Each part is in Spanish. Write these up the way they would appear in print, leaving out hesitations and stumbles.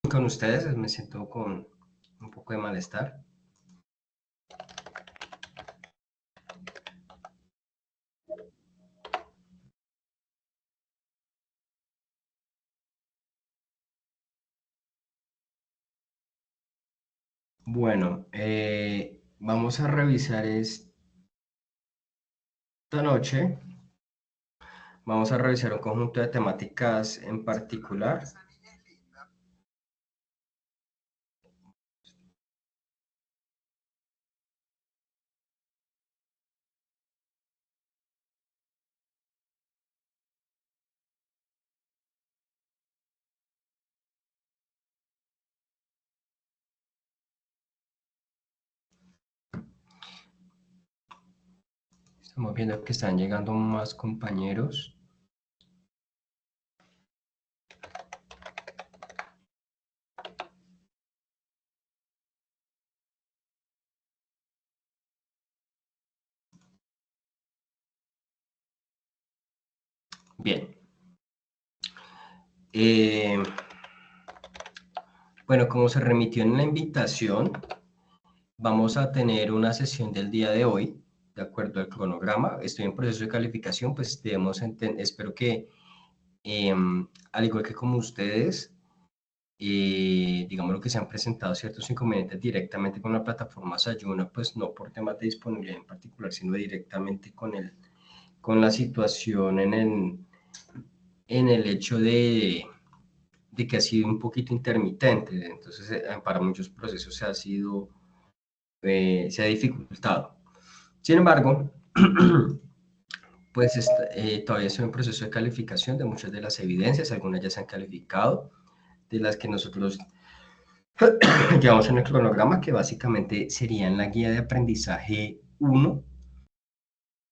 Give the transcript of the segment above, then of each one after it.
con ustedes, me siento con un poco de malestar. Bueno, vamos a revisar esta noche. Vamos a revisar un conjunto de temáticas en particular. Estamos viendo que están llegando más compañeros. Bien. Bueno, como se remitió en la invitación, vamos a tener una sesión del día de hoy, de acuerdo al cronograma. Estoy en proceso de calificación, pues espero que, al igual que como ustedes, digamos lo que se han presentado ciertos inconvenientes directamente con la plataforma Sayuna, pues no por temas de disponibilidad en particular, sino directamente con la situación en el hecho de que ha sido un poquito intermitente. Entonces, para muchos procesos se ha dificultado. Sin embargo, pues todavía estoy en proceso de calificación de muchas de las evidencias, algunas ya se han calificado, de las que nosotros llevamos en el cronograma, que básicamente sería en la guía de aprendizaje 1,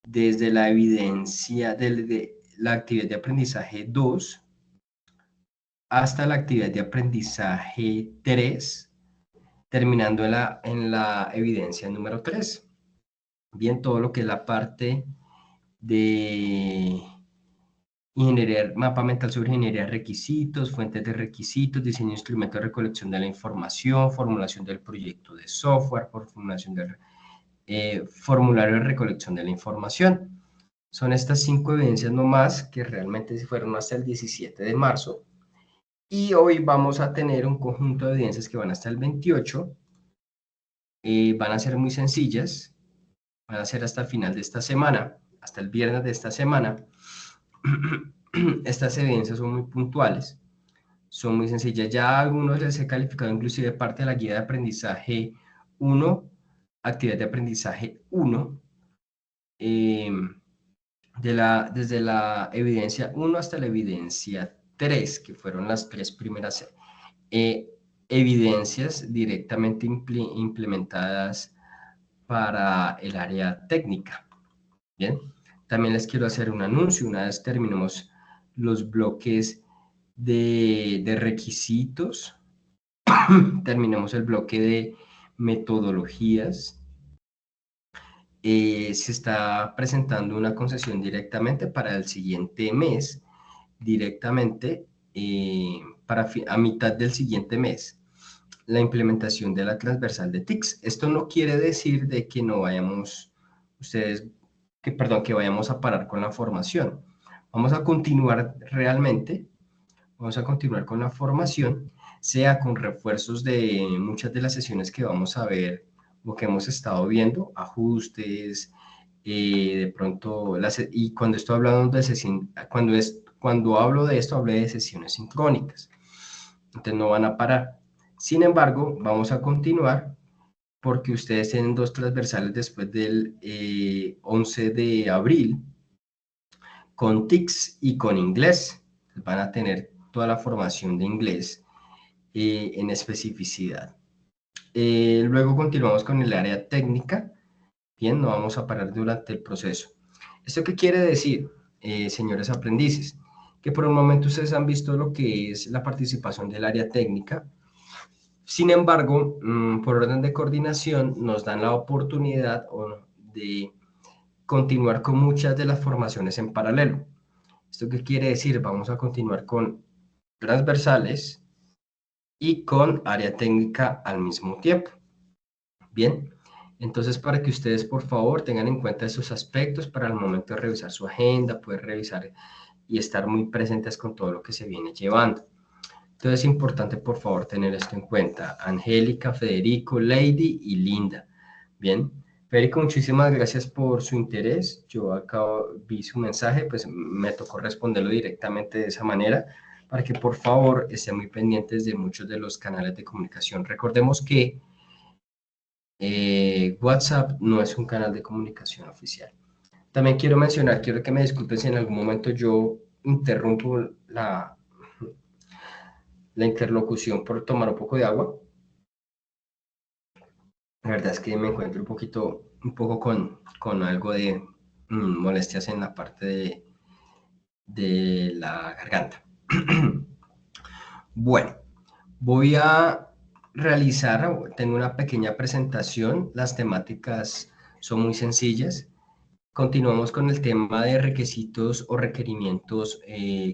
desde la evidencia de la actividad de aprendizaje 2 hasta la actividad de aprendizaje 3, terminando en la evidencia número 3. Bien, todo lo que es la parte de ingeniería, mapa mental sobre ingeniería de requisitos, fuentes de requisitos, diseño de instrumentos de recolección de la información, formulación del proyecto de software, formulación del formulario de recolección de la información. Son estas 5 evidencias nomás que realmente fueron hasta el 17 de marzo. Y hoy vamos a tener un conjunto de evidencias que van hasta el 28. Van a ser muy sencillas. Van a ser hasta el final de esta semana, hasta el viernes de esta semana. Estas evidencias son muy puntuales, son muy sencillas. Ya a algunos les he calificado inclusive parte de la guía de aprendizaje 1, actividad de aprendizaje 1, desde la evidencia 1 hasta la evidencia 3, que fueron las 3 primeras evidencias directamente implementadas para el área técnica. Bien, también les quiero hacer un anuncio. Una vez terminemos los bloques de requisitos, terminemos el bloque de metodologías, se está presentando una concesión directamente para el siguiente mes, directamente a mitad del siguiente mes, la implementación de la transversal de TICS. Esto no quiere decir de que no vayamos, que vayamos a parar con la formación. Vamos a continuar realmente, vamos a continuar con la formación, sea con refuerzos de muchas de las sesiones que vamos a ver o que hemos estado viendo, ajustes, de pronto, y cuando estoy hablando de sesión, cuando hablo de esto, hablo de sesiones sincrónicas. Entonces no van a parar. Sin embargo, vamos a continuar porque ustedes tienen 2 transversales después del 11 de abril con TICS y con inglés. Van a tener toda la formación de inglés en especificidad. Luego continuamos con el área técnica. Bien, no vamos a parar durante el proceso. ¿Esto qué quiere decir, señores aprendices? Que por un momento ustedes han visto lo que es la participación del área técnica. Sin embargo, por orden de coordinación, nos dan la oportunidad de continuar con muchas de las formaciones en paralelo. ¿Esto qué quiere decir? Vamos a continuar con transversales, y con área técnica al mismo tiempo. Bien, entonces para que ustedes por favor tengan en cuenta esos aspectos para el momento de revisar su agenda, poder revisar y estar muy presentes con todo lo que se viene llevando. Entonces es importante por favor tener esto en cuenta. Angélica, Federico, Lady y Linda. Bien, Federico, muchísimas gracias por su interés. Yo vi su mensaje, pues me tocó responderlo directamente de esa manera para que por favor estén muy pendientes de muchos de los canales de comunicación. Recordemos que WhatsApp no es un canal de comunicación oficial. También quiero mencionar, quiero que me disculpen si en algún momento yo interrumpo la interlocución por tomar un poco de agua. La verdad es que me encuentro un poco con algo de molestias en la parte de la garganta. Bueno, voy a tengo una pequeña presentación. Las temáticas son muy sencillas. Continuamos con el tema de requisitos o requerimientos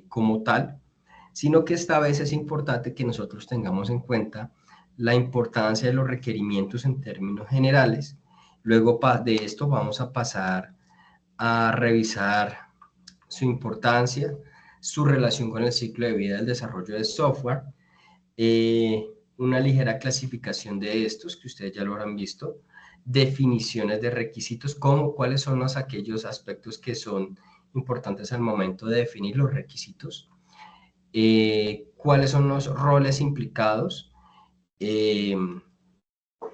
como tal, sino que esta vez es importante que nosotros tengamos en cuenta la importancia de los requerimientos en términos generales. Luego de esto vamos a pasar a revisar su importancia, su relación con el ciclo de vida del desarrollo de software, una ligera clasificación de estos, que ustedes ya lo habrán visto, definiciones de requisitos, como cuáles son aquellos aspectos que son importantes al momento de definir los requisitos, cuáles son los roles implicados,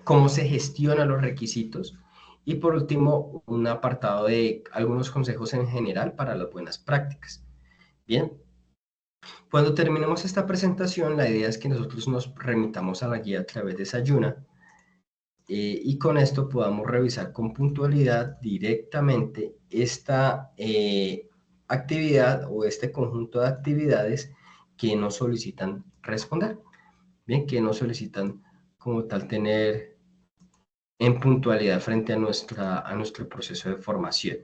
cómo se gestionan los requisitos y por último un apartado de algunos consejos en general para las buenas prácticas. Bien, cuando terminemos esta presentación, la idea es que nosotros nos remitamos a la guía a través de Sayuna y con esto podamos revisar con puntualidad directamente esta actividad o este conjunto de actividades que nos solicitan responder. Bien, que nos solicitan como tal tener en puntualidad frente a nuestro proceso de formación.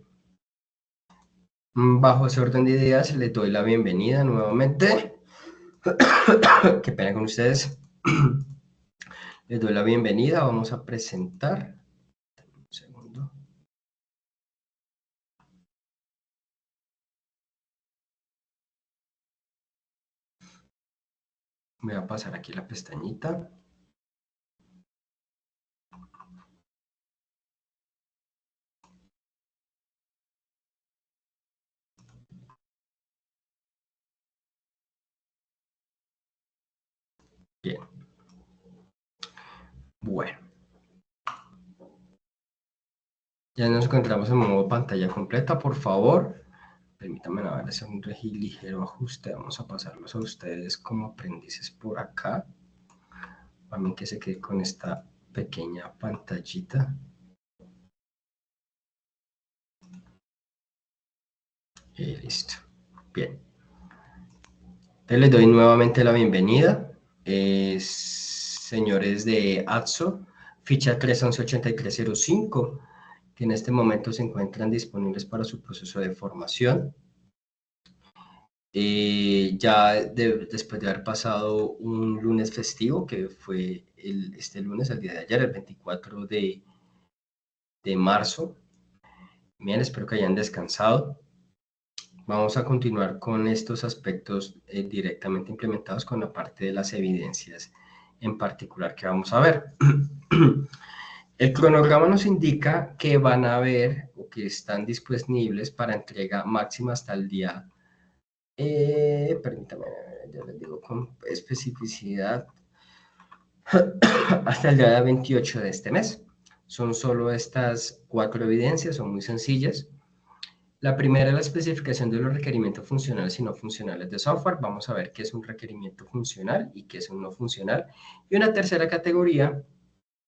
Bajo ese orden de ideas, les doy la bienvenida nuevamente. Qué pena con ustedes. Les doy la bienvenida. Vamos a presentar. Un segundo. Voy a pasar aquí la pestañita. Bien. Bueno. Ya nos encontramos en modo pantalla completa, por favor. Permítanme hacer un ligero ajuste. Vamos a pasarlos a ustedes como aprendices por acá. A mí que se quede con esta pequeña pantallita. Y listo. Bien. Entonces les doy nuevamente la bienvenida. Señores de ATSO, ficha 311-8305, que en este momento se encuentran disponibles para su proceso de formación. Después de haber pasado un lunes festivo, que fue este lunes, el día de ayer, el 24 de marzo. Bien, espero que hayan descansado. Vamos a continuar con estos aspectos directamente implementados con la parte de las evidencias en particular que vamos a ver. El cronograma nos indica que van a haber o que están disponibles para entrega máxima hasta el día, permítame, ya les digo con especificidad, hasta el día 28 de este mes. Son solo estas 4 evidencias, son muy sencillas. La primera es la especificación de los requerimientos funcionales y no funcionales de software. Vamos a ver qué es un requerimiento funcional y qué es un no funcional. Y una tercera categoría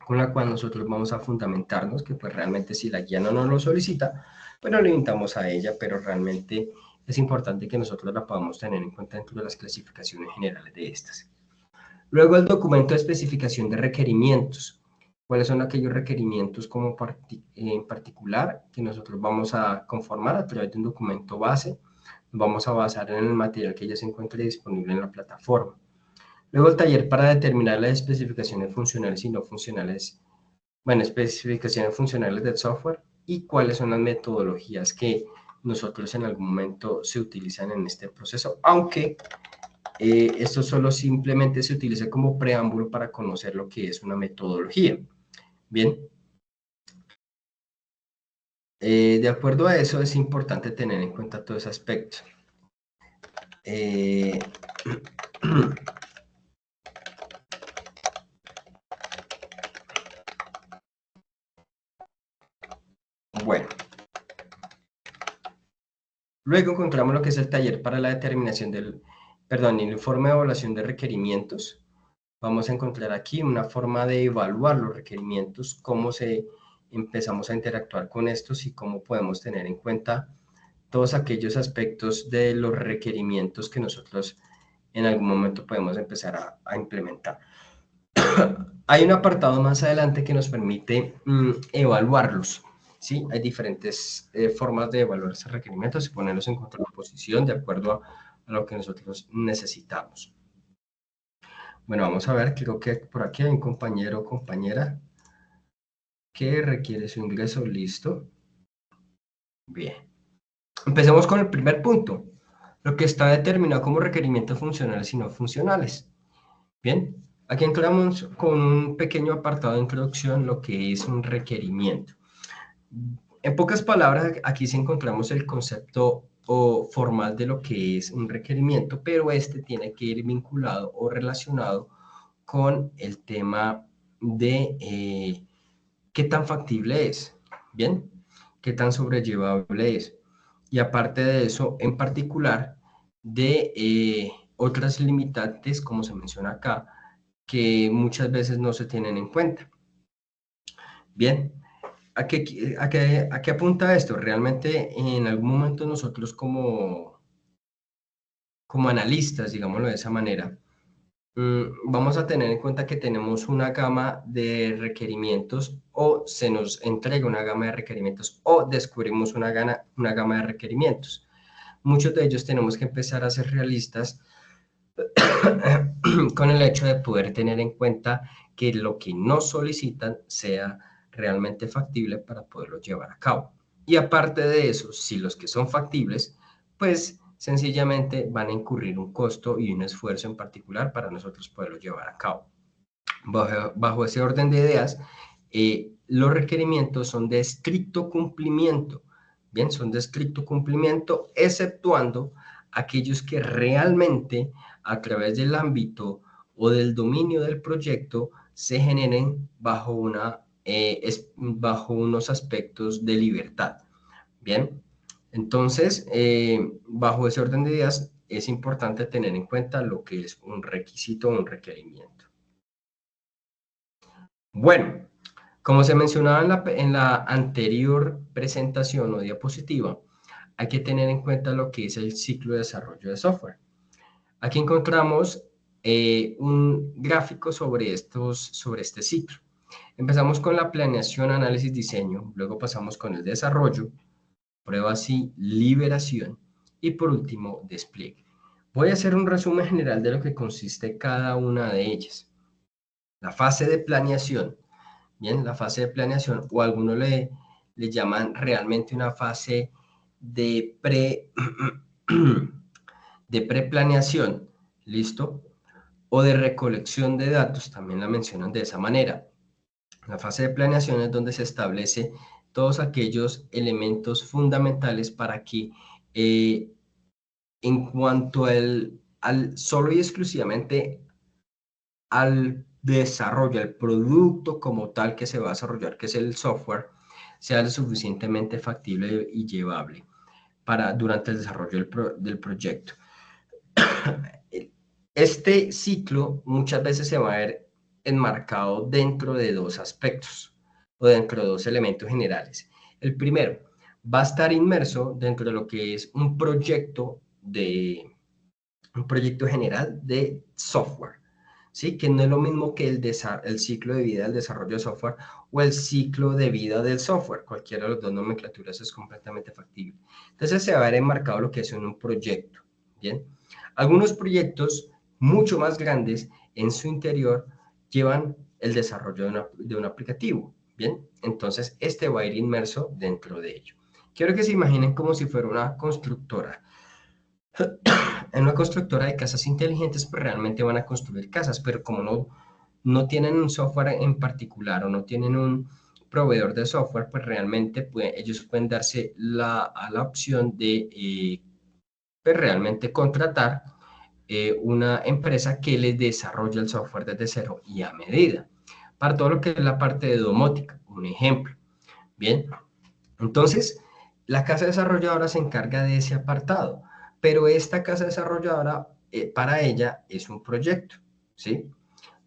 con la cual nosotros vamos a fundamentarnos, que pues realmente si la guía no nos lo solicita, pues nos limitamos a ella, pero realmente es importante que nosotros la podamos tener en cuenta dentro de las clasificaciones generales de estas. Luego el documento de especificación de requerimientos. ¿Cuáles son aquellos requerimientos en particular que nosotros vamos a conformar a través de un documento base? Nos vamos a basar en el material que ya se encuentre disponible en la plataforma. Luego el taller para determinar las especificaciones funcionales y no funcionales, bueno, especificaciones funcionales del software y cuáles son las metodologías que nosotros en algún momento se utilizan en este proceso, aunque esto solo simplemente se utiliza como preámbulo para conocer lo que es una metodología. Bien, de acuerdo a eso es importante tener en cuenta todo ese aspecto. Bueno, luego encontramos lo que es el taller para la determinación del, perdón, el informe de evaluación de requerimientos. Vamos a encontrar aquí una forma de evaluar los requerimientos, cómo empezamos a interactuar con estos y cómo podemos tener en cuenta todos aquellos aspectos de los requerimientos que nosotros en algún momento podemos empezar a implementar. Hay un apartado más adelante que nos permite evaluarlos. ¿Sí? Hay diferentes formas de evaluar esos requerimientos y ponerlos en contraposición de acuerdo a lo que nosotros necesitamos. Bueno, vamos a ver, creo que por aquí hay un compañero o compañera que requiere su ingreso, listo. Bien. Empecemos con el primer punto, lo que está determinado como requerimientos funcionales y no funcionales. Bien, aquí entramos con un pequeño apartado de introducción, lo que es un requerimiento. En pocas palabras, aquí sí encontramos el concepto o formal de lo que es un requerimiento, pero este tiene que ir vinculado o relacionado con el tema de qué tan factible es, ¿bien? Qué tan sobrellevable es. Y aparte de eso, en particular, de otras limitantes, como se menciona acá, que muchas veces no se tienen en cuenta. Bien, ¿a qué apunta esto? Realmente en algún momento nosotros como analistas, digámoslo de esa manera, vamos a tener en cuenta que tenemos una gama de requerimientos o se nos entrega una gama de requerimientos o descubrimos una gama de requerimientos. Muchos de ellos tenemos que empezar a ser realistas con el hecho de poder tener en cuenta que lo que nos solicitan sea realmente factible para poderlo llevar a cabo. Y aparte de eso, si los que son factibles, pues sencillamente van a incurrir un costo y un esfuerzo en particular para nosotros poderlo llevar a cabo. Bajo ese orden de ideas, los requerimientos son de estricto cumplimiento. Bien, son de estricto cumplimiento, exceptuando aquellos que realmente a través del ámbito o del dominio del proyecto se generen bajo unos aspectos de libertad. Bien, entonces, bajo ese orden de ideas, es importante tener en cuenta lo que es un requisito o un requerimiento. Bueno, como se mencionaba en la anterior presentación o diapositiva, hay que tener en cuenta lo que es el ciclo de desarrollo de software. Aquí encontramos un gráfico sobre este ciclo. Empezamos con la planeación, análisis, diseño, luego pasamos con el desarrollo, pruebas y liberación, y por último, despliegue. Voy a hacer un resumen general de lo que consiste cada una de ellas. La fase de planeación. Bien, la fase de planeación, o algunos le llaman realmente una fase de de preplaneación, ¿listo? O de recolección de datos, también la mencionan de esa manera. La fase de planeación es donde se establece todos aquellos elementos fundamentales para que en cuanto al solo y exclusivamente al desarrollo, al producto como tal que se va a desarrollar, que es el software, sea lo suficientemente factible y llevable durante el desarrollo del proyecto. Este ciclo muchas veces se va a ver enmarcado dentro de dos aspectos o dentro de dos elementos generales. El primero, va a estar inmerso dentro de lo que es un proyecto general de software, ¿sí? Que no es lo mismo que el ciclo de vida del desarrollo de software o el ciclo de vida del software. Cualquiera de las dos nomenclaturas es completamente factible. Entonces se va a ver enmarcado lo que es en un proyecto, ¿bien? Algunos proyectos mucho más grandes en su interior llevan el desarrollo de un aplicativo. Bien, entonces este va a ir inmerso dentro de ello. Quiero que se imaginen como si fuera una constructora. En una constructora de casas inteligentes, pues realmente van a construir casas, pero como no tienen un software en particular o no tienen un proveedor de software, pues realmente ellos pueden darse a la opción de pues realmente contratar una empresa que les desarrolle el software desde cero y a medida, para todo lo que es la parte de domótica, un ejemplo. Bien, entonces la casa desarrolladora se encarga de ese apartado, pero esta casa desarrolladora para ella es un proyecto, ¿sí?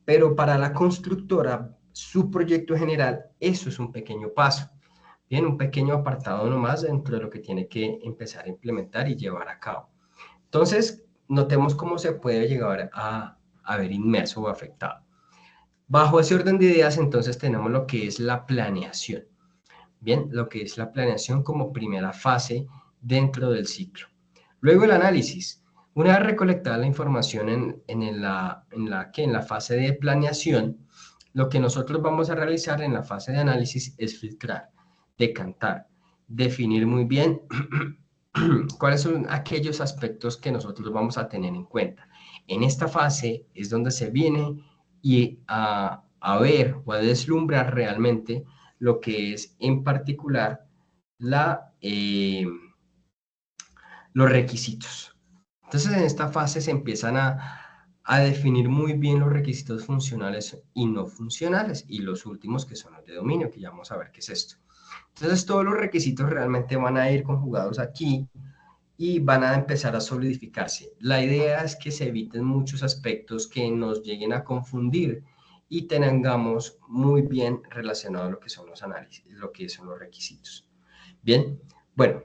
Pero para la constructora, su proyecto general, eso es un pequeño paso. Bien, un pequeño apartado nomás dentro de lo que tiene que empezar a implementar y llevar a cabo. Entonces, notemos cómo se puede llegar a ver inmerso o afectado. Bajo ese orden de ideas, entonces tenemos lo que es la planeación. Bien, lo que es la planeación como primera fase dentro del ciclo. Luego el análisis. Una vez recolectada la información en la fase de planeación, lo que nosotros vamos a realizar en la fase de análisis es filtrar, decantar, definir muy bien cuáles son aquellos aspectos que nosotros vamos a tener en cuenta. En esta fase es donde se viene a ver o a deslumbrar realmente lo que es en particular los requisitos. Entonces en esta fase se empiezan a definir muy bien los requisitos funcionales y no funcionales y los últimos que son los de dominio, que ya vamos a ver qué es esto. Entonces todos los requisitos realmente van a ir conjugados aquí y van a empezar a solidificarse. La idea es que se eviten muchos aspectos que nos lleguen a confundir y tengamos muy bien relacionado lo que son los análisis, lo que son los requisitos. Bien, bueno,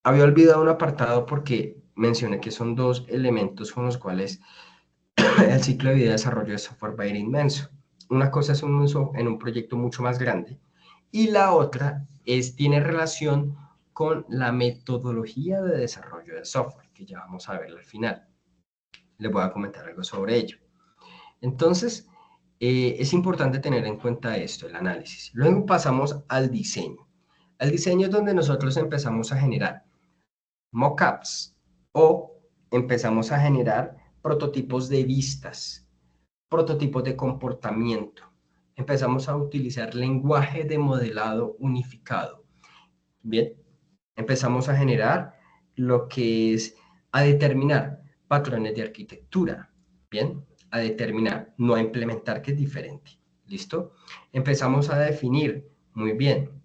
había olvidado un apartado porque mencioné que son dos elementos con los cuales el ciclo de vida de desarrollo de software va a ir inmenso. Una cosa es un uso en un proyecto mucho más grande y la otra tiene relación con la metodología de desarrollo de software, que ya vamos a ver al final. Les voy a comentar algo sobre ello. Entonces, es importante tener en cuenta esto, el análisis. Luego pasamos al diseño. El diseño es donde nosotros empezamos a generar mockups o empezamos a generar prototipos de vistas, prototipos de comportamiento. Empezamos a utilizar lenguaje de modelado unificado. Bien, empezamos a generar lo que es a determinar patrones de arquitectura. Bien, a determinar, no a implementar, que es diferente. ¿Listo? Empezamos a definir muy bien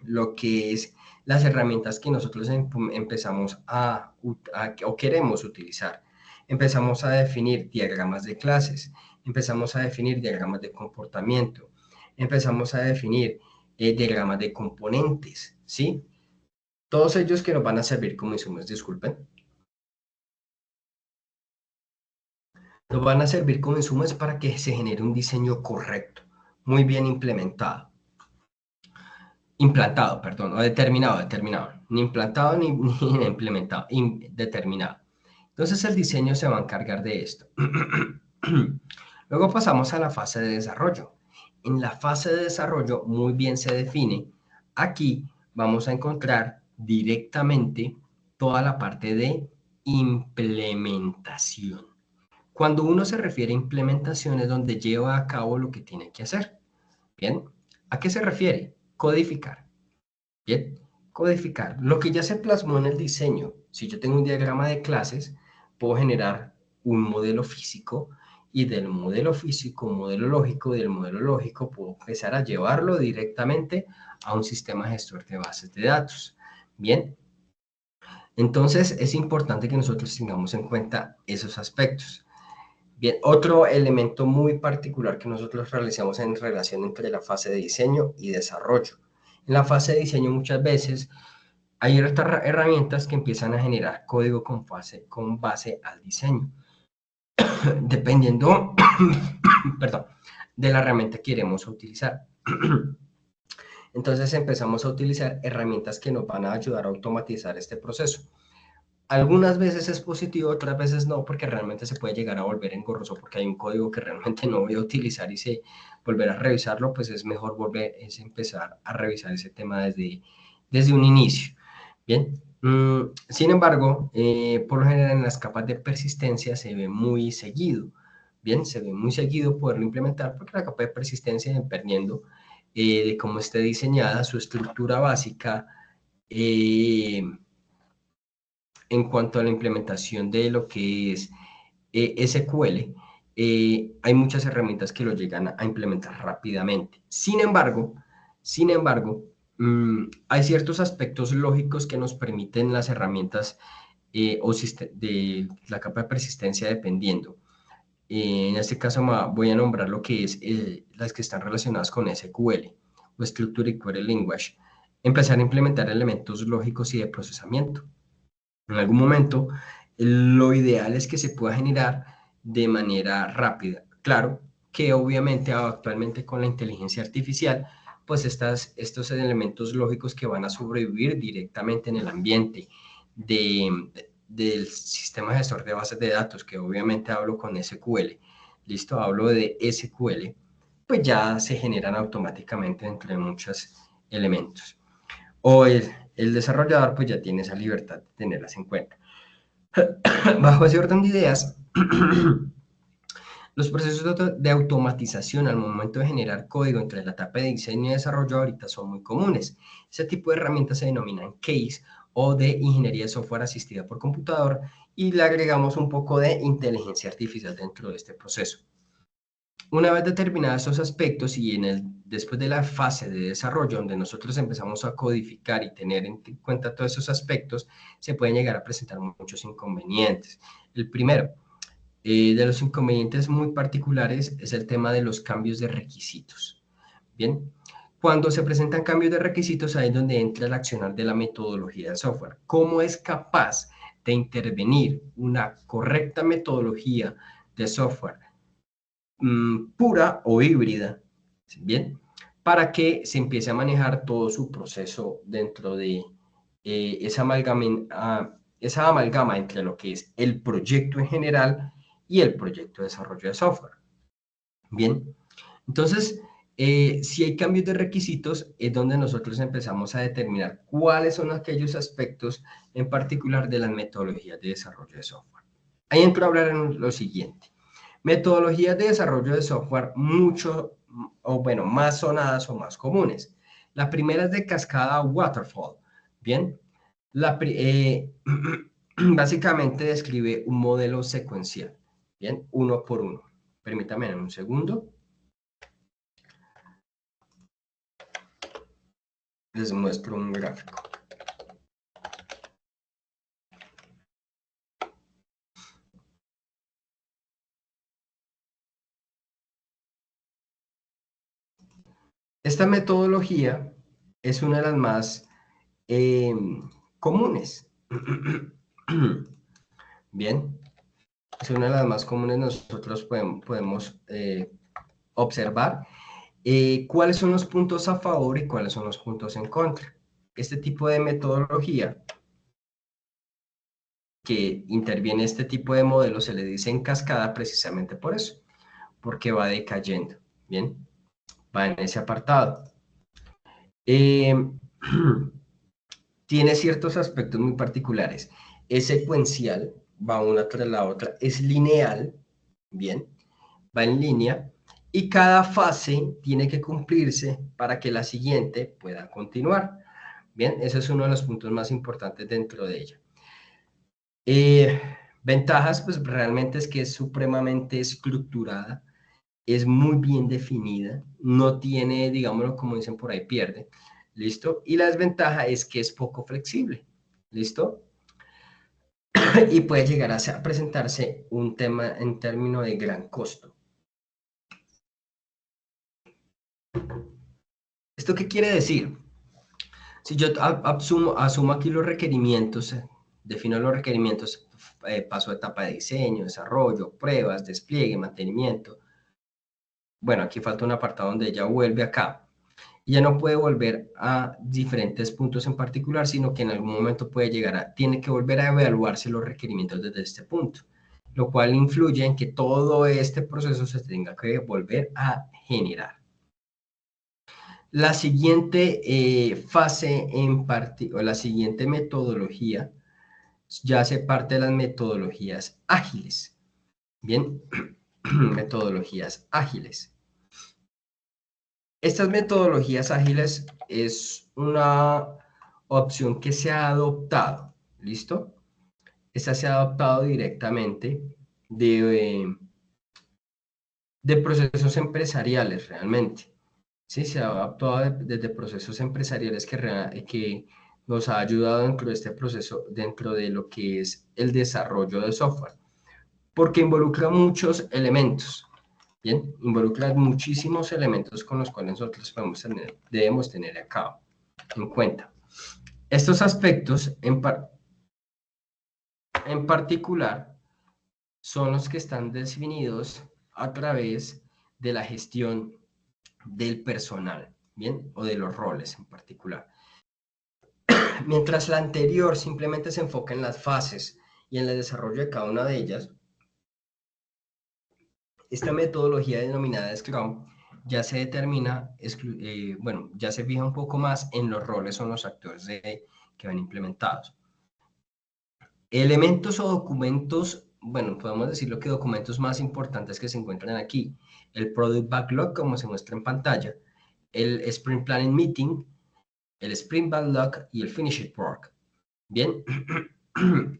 lo que es las herramientas que nosotros empezamos o queremos utilizar. Empezamos a definir diagramas de clases, empezamos a definir diagramas de comportamiento, empezamos a definir diagramas de componentes, ¿sí? Todos ellos que nos van a servir como insumos, disculpen. Nos van a servir como insumos para que se genere un diseño correcto, muy bien implementado. Implantado, perdón, o determinado. Ni implantado ni implementado, determinado. Entonces el diseño se va a encargar de esto. Luego pasamos a la fase de desarrollo. En la fase de desarrollo muy bien se define. Aquí vamos a encontrar directamente toda la parte de implementación. Cuando uno se refiere a implementación es donde lleva a cabo lo que tiene que hacer. ¿Bien? ¿A qué se refiere? Codificar. Bien, codificar. Lo que ya se plasmó en el diseño. Si yo tengo un diagrama de clases, puedo generar un modelo físico y del modelo físico, un modelo lógico, y del modelo lógico puedo empezar a llevarlo directamente a un sistema gestor de bases de datos. Bien, entonces es importante que nosotros tengamos en cuenta esos aspectos. Bien, otro elemento muy particular que nosotros realizamos en relación entre la fase de diseño y desarrollo. En la fase de diseño muchas veces hay otras herramientas que empiezan a generar código con base al diseño, dependiendo, perdón, de la herramienta que queremos utilizar. Entonces empezamos a utilizar herramientas que nos van a ayudar a automatizar este proceso. Algunas veces es positivo, otras veces no, porque realmente se puede llegar a volver engorroso, porque hay un código que realmente no voy a utilizar y volver a revisarlo, pues es mejor es empezar a revisar ese tema desde un inicio. Bien, sin embargo, por lo general en las capas de persistencia se ve muy seguido. Bien, se ve muy seguido poderlo implementar porque la capa de persistencia, dependiendo de cómo esté diseñada, su estructura básica, eh, en cuanto a la implementación de lo que es SQL, hay muchas herramientas que lo llegan a implementar rápidamente. Sin embargo, hay ciertos aspectos lógicos que nos permiten las herramientas o de la capa de persistencia dependiendo. En este caso voy a nombrar lo que es las que están relacionadas con SQL o Structured Query Language. Empezar a implementar elementos lógicos y de procesamiento. En algún momento, lo ideal es que se pueda generar de manera rápida. Claro que obviamente actualmente con la inteligencia artificial, pues estos elementos lógicos que van a sobrevivir directamente en el ambiente del sistema gestor de bases de datos, que obviamente hablo con SQL, listo, hablo de SQL, pues ya se generan automáticamente entre muchos elementos. O el desarrollador pues ya tiene esa libertad de tenerlas en cuenta. Bajo ese orden de ideas, los procesos de automatización al momento de generar código entre la etapa de diseño y desarrollo ahorita son muy comunes. Ese tipo de herramientas se denominan case o de ingeniería de software asistida por computador y le agregamos un poco de inteligencia artificial dentro de este proceso. Una vez determinados esos aspectos y después de la fase de desarrollo, donde nosotros empezamos a codificar y tener en cuenta todos esos aspectos, se pueden llegar a presentar muchos inconvenientes. El primero de los inconvenientes muy particulares es el tema de los cambios de requisitos. Bien, cuando se presentan cambios de requisitos, ahí es donde entra el accionar de la metodología de software. ¿Cómo es capaz de intervenir una correcta metodología de software pura o híbrida, ¿bien? Para que se empiece a manejar todo su proceso dentro de esa amalgama entre lo que es el proyecto en general y el proyecto de desarrollo de software. Bien, entonces, si hay cambios de requisitos, es donde nosotros empezamos a determinar cuáles son aquellos aspectos en particular de las metodologías de desarrollo de software. Ahí entro a hablar en lo siguiente. Metodologías de desarrollo de software más sonadas o más comunes. La primera es de cascada waterfall. Bien, básicamente describe un modelo secuencial. Bien, uno por uno. Permítame un segundo. Les muestro un gráfico. Esta metodología es una de las más comunes. Bien, es una de las más comunes. Nosotros podemos observar cuáles son los puntos a favor y cuáles son los puntos en contra. Este tipo de metodología que interviene este tipo de modelos se le dice en cascada precisamente por eso, porque va decayendo. Bien, va en ese apartado. Tiene ciertos aspectos muy particulares. Es secuencial, va una tras la otra, es lineal, bien, va en línea, y cada fase tiene que cumplirse para que la siguiente pueda continuar. Bien, ese es uno de los puntos más importantes dentro de ella. Ventajas, pues realmente es que es supremamente estructurada, es muy bien definida, no tiene, digámoslo como dicen por ahí, pierde, ¿listo? Y la desventaja es que es poco flexible, ¿listo? Y puede llegar a presentarse un tema en términos de gran costo. ¿Esto qué quiere decir? Si yo asumo aquí los requerimientos, defino los requerimientos, paso a etapa de diseño, desarrollo, pruebas, despliegue, mantenimiento. Bueno, aquí falta un apartado donde ella vuelve acá ya no puede volver a diferentes puntos en particular, sino que en algún momento puede tiene que volver a evaluarse los requerimientos desde este punto, lo cual influye en que todo este proceso se tenga que volver a generar. La siguiente fase o la siguiente metodología ya hace parte de las metodologías ágiles. Bien, metodologías ágiles. Estas metodologías ágiles es una opción que se ha adoptado, ¿listo? Esta se ha adoptado directamente de procesos empresariales realmente. Sí, se ha adaptado desde procesos empresariales que nos ha ayudado dentro de este proceso, dentro de lo que es el desarrollo de software, porque involucra muchos elementos, ¿bien? Involucra muchísimos elementos con los cuales nosotros debemos tener en cuenta. Estos aspectos en particular son los que están definidos a través de la gestión del personal, ¿bien? O de los roles en particular. Mientras la anterior simplemente se enfoca en las fases y en el desarrollo de cada una de ellas, esta metodología denominada Scrum ya se determina, ya se fija un poco más en los roles o en los actores que van implementados. Elementos o documentos, bueno, podemos decirlo que documentos más importantes que se encuentran aquí, el Product Backlog, como se muestra en pantalla, el Sprint Planning Meeting, el Sprint Backlog y el Finished Work. Bien,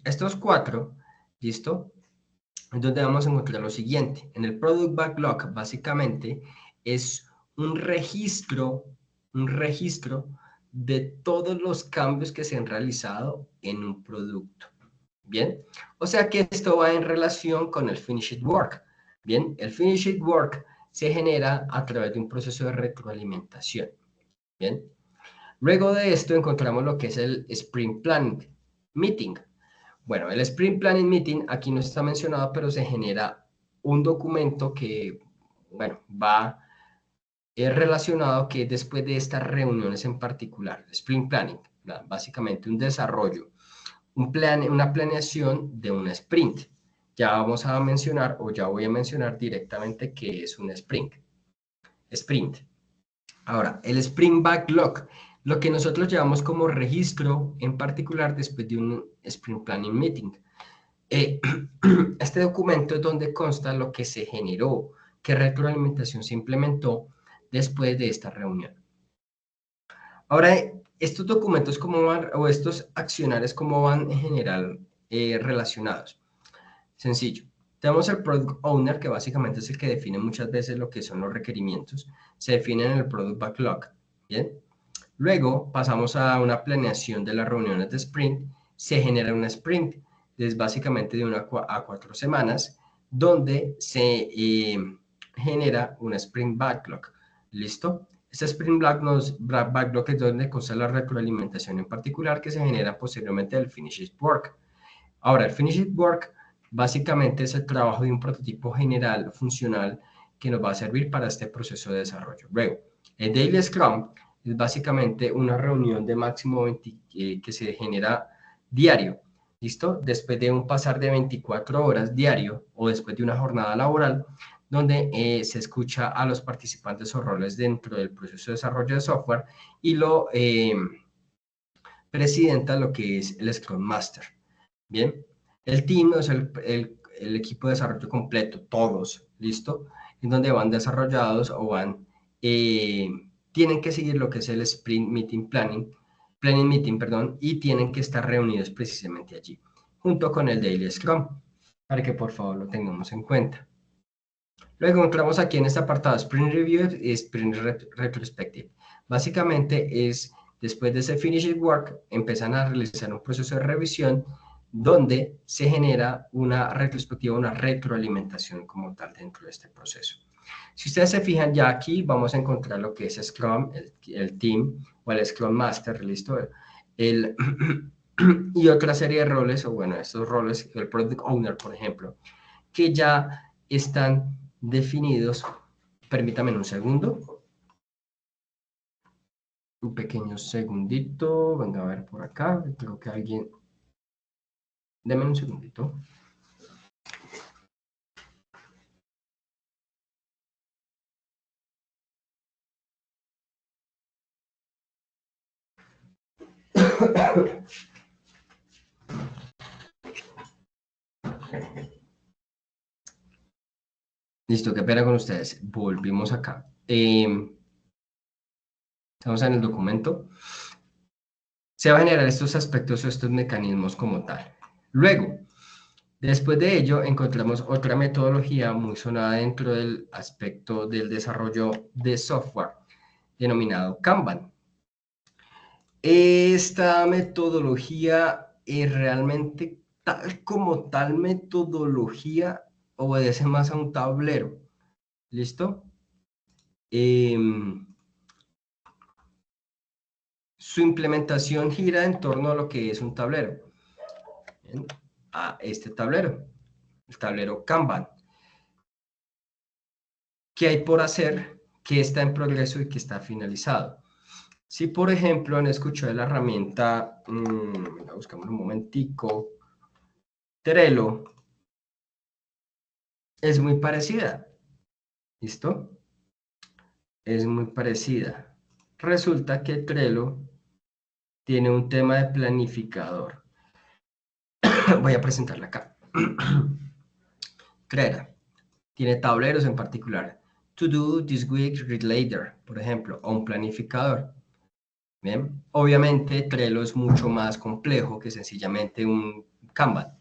estos cuatro, ¿listo? Es donde vamos a encontrar lo siguiente. En el Product Backlog, básicamente, es un registro de todos los cambios que se han realizado en un producto. Bien, o sea que esto va en relación con el Finished Work. Bien, el Finished Work se genera a través de un proceso de retroalimentación. Bien, luego de esto encontramos lo que es el Sprint Planning Meeting. Bueno, el Sprint Planning Meeting aquí no está mencionado, pero se genera un documento que, bueno, es relacionado que después de estas reuniones en particular, Sprint Planning, básicamente un desarrollo, una planeación de un sprint. Ya vamos a mencionar, o ya voy a mencionar directamente qué es un sprint. Ahora, el Sprint Backlog, lo que nosotros llevamos como registro en particular después de un Sprint Planning Meeting. Este documento es donde consta lo que se generó, qué retroalimentación se implementó después de esta reunión. Ahora, estos documentos cómo van, o estos accionarios cómo van en general relacionados. Sencillo. Tenemos el Product Owner, que básicamente es el que define muchas veces lo que son los requerimientos. Se define en el Product Backlog. ¿Bien? Luego pasamos a una planeación de las reuniones de sprint. Se genera una sprint, es básicamente de 1 a 4 semanas, donde se genera una sprint backlog. ¿Listo? Este sprint backlog es donde consta la retroalimentación en particular que se genera posteriormente del finished work. Ahora, el finished work básicamente es el trabajo de un prototipo general funcional que nos va a servir para este proceso de desarrollo. Luego, el Daily Scrum es básicamente una reunión de máximo 20 que se genera diario, ¿listo? Después de un pasar de 24 horas diario o después de una jornada laboral, donde se escucha a los participantes o roles dentro del proceso de desarrollo de software y lo presidenta lo que es el Scrum Master. Bien, el team es el equipo de desarrollo completo, todos, ¿listo? En donde van desarrollados o tienen que seguir lo que es el Sprint Planning Meeting, y tienen que estar reunidos precisamente allí, junto con el Daily Scrum, para que por favor lo tengamos en cuenta. Luego encontramos aquí en este apartado Sprint Review y Sprint Retrospective. Básicamente es, después de ese Finished Work, empiezan a realizar un proceso de revisión donde se genera una retrospectiva, una retroalimentación como tal dentro de este proceso. Si ustedes se fijan ya aquí, vamos a encontrar lo que es Scrum, el Team o el Scrum Master, ¿listo? Y otra serie de roles, o bueno, estos roles, el Product Owner, por ejemplo, que ya están definidos. Permítanme un segundo. Un pequeño segundito. Venga a ver por acá. Creo que alguien... Deme un segundito. Listo, qué pena con ustedes. Volvimos acá. Estamos en el documento. Se va a generar estos aspectos o estos mecanismos como tal. Luego, después de ello, encontramos otra metodología muy sonada dentro del aspecto del desarrollo de software, denominado Kanban. Esta metodología es realmente tal como tal metodología obedece más a un tablero. ¿Listo? Su implementación gira en torno a lo que es un tablero. ¿Bien? A este tablero, el tablero Kanban. ¿Qué hay por hacer? ¿Qué está en progreso y qué está finalizado? Si, por ejemplo, han escuchado de la herramienta, buscamos un momentico, Trello, es muy parecida. ¿Listo? Es muy parecida. Resulta que Trello tiene un tema de planificador. Voy a presentarla acá. Trello tiene tableros en particular. To do this week, read later, por ejemplo, o un planificador. Bien, obviamente Trello es mucho más complejo que sencillamente un Kanban.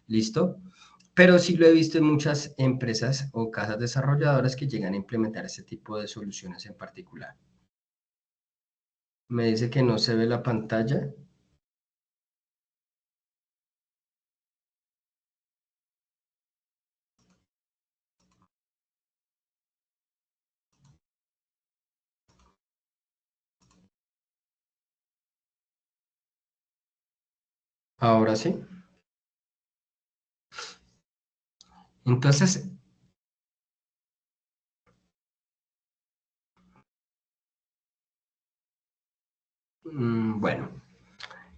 ¿Listo? Pero sí lo he visto en muchas empresas o casas desarrolladoras que llegan a implementar este tipo de soluciones en particular. Me dice que no se ve la pantalla. Ahora sí. Entonces, bueno.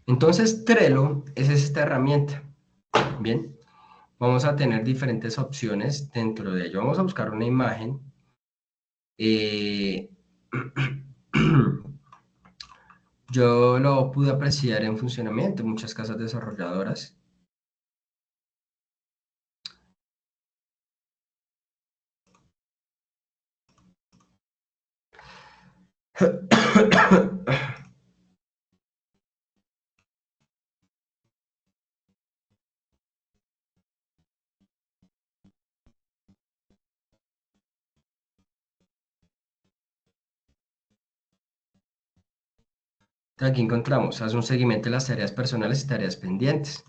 Entonces, Trello es esta herramienta. Bien. Vamos a tener diferentes opciones dentro de ello. Vamos a buscar una imagen. Yo lo pude apreciar en funcionamiento en muchas casas desarrolladoras. Aquí encontramos, haz un seguimiento de las tareas personales y tareas pendientes.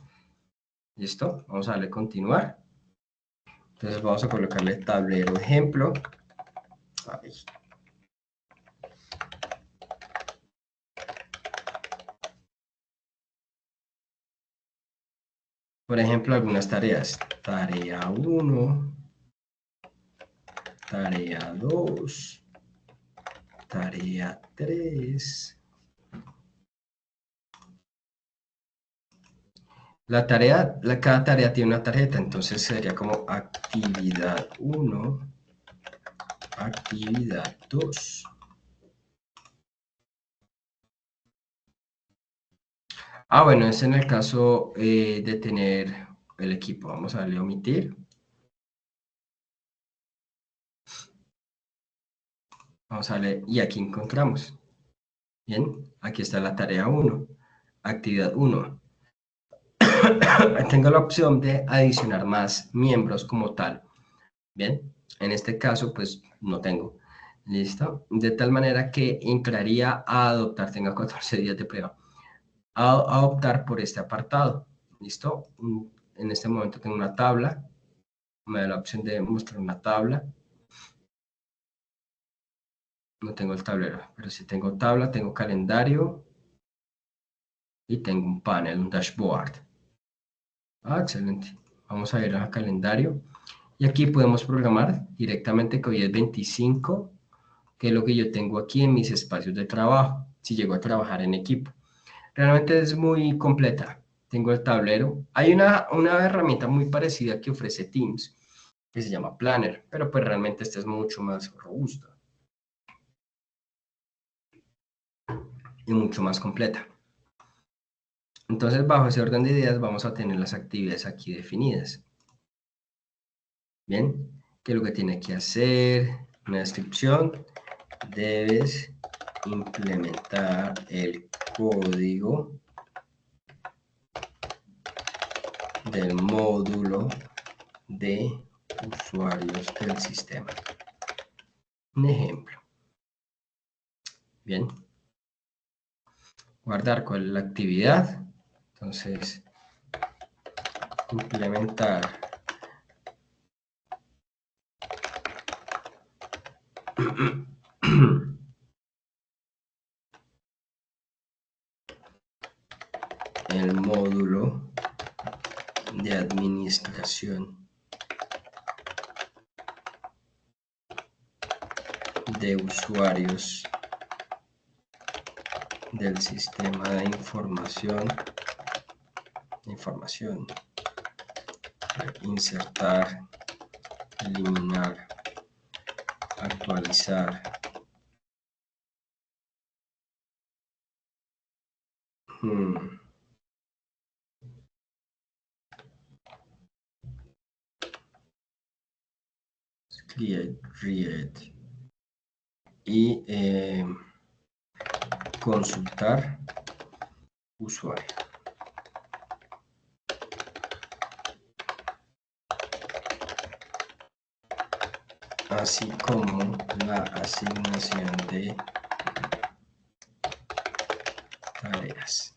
¿Listo? Vamos a darle continuar. Entonces vamos a colocarle tablero ejemplo. Ahí. Por ejemplo, algunas tareas. Tarea 1, tarea 2, tarea 3. Cada tarea tiene una tarjeta, entonces sería como actividad 1, actividad 2. Bueno, es en el caso de tener el equipo. Vamos a darle omitir. Vamos a darle, y aquí encontramos. Bien, aquí está la tarea 1, actividad 1. Tengo la opción de adicionar más miembros como tal. Bien, en este caso, pues no tengo. ¿Listo? De tal manera que entraría a adoptar, tengo 14 días de prueba, a optar por este apartado. ¿Listo? En este momento tengo una tabla. Me da la opción de mostrar una tabla. No tengo el tablero, pero sí tengo tabla, tengo calendario y tengo un panel, un dashboard. Excelente. Vamos a ir al calendario. Y aquí podemos programar directamente que hoy es 25, que es lo que yo tengo aquí en mis espacios de trabajo. si llego a trabajar en equipo. Realmente es muy completa. Tengo el tablero. Hay una herramienta muy parecida que ofrece Teams, que se llama Planner, pero pues realmente esta es mucho más robusta y mucho más completa. Entonces, bajo ese orden de ideas, vamos a tener las actividades aquí definidas. Bien, ¿qué es lo que tiene que hacer? Una descripción. Debes implementar el código del módulo de usuarios del sistema. Un ejemplo. Bien. Guardar cuál es la actividad. Entonces, implementar el módulo de administración de usuarios del sistema de información, insertar, eliminar, actualizar, create y consultar usuario. Así como la asignación de tareas.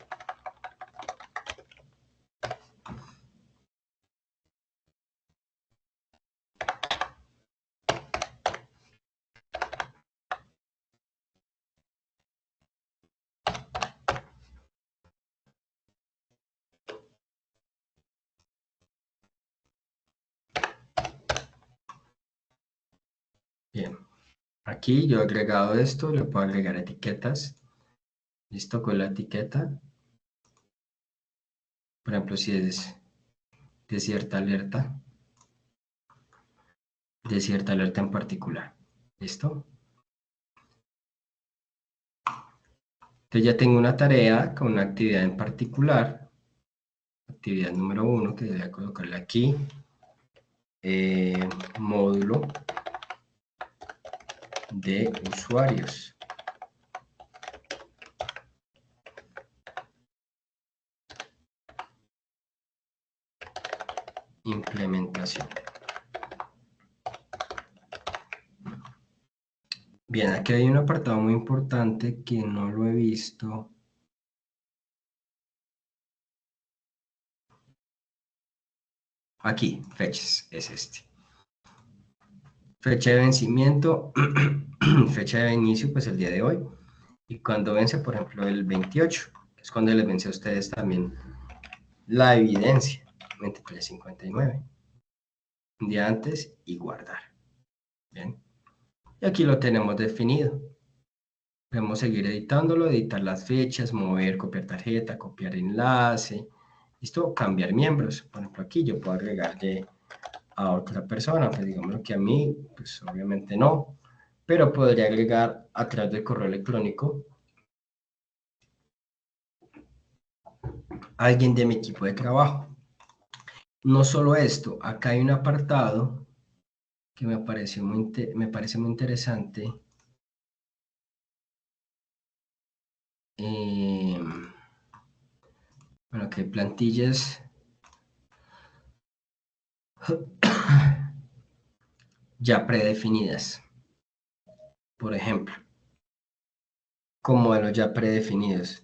Bien, aquí yo he agregado esto, le puedo agregar etiquetas. Listo, con la etiqueta. Por ejemplo, si es de cierta alerta en particular. ¿Listo? Entonces ya tengo una tarea con una actividad en particular. Actividad número 1, que voy a colocarle aquí. Módulo de usuarios. Implementación. Bien, aquí hay un apartado muy importante que no lo he visto. Aquí, fechas, es este. Fecha de vencimiento, fecha de inicio, pues el día de hoy. Y cuando vence, por ejemplo, el 28, que es cuando les vence a ustedes también la evidencia, 23:59. Un día antes y guardar. Bien. Y aquí lo tenemos definido. Podemos seguir editándolo, editar las fechas, mover, copiar tarjeta, copiar enlace. ¿Listo? Cambiar miembros. Por ejemplo, aquí yo puedo agregarle a otra persona, pues digámoslo que a mí, pues obviamente no, pero podría agregar a través del correo electrónico a alguien de mi equipo de trabajo. No solo esto, acá hay un apartado que me parece muy interesante. Bueno, que hay plantillas ya predefinidas. Por ejemplo, con modelos ya predefinidos.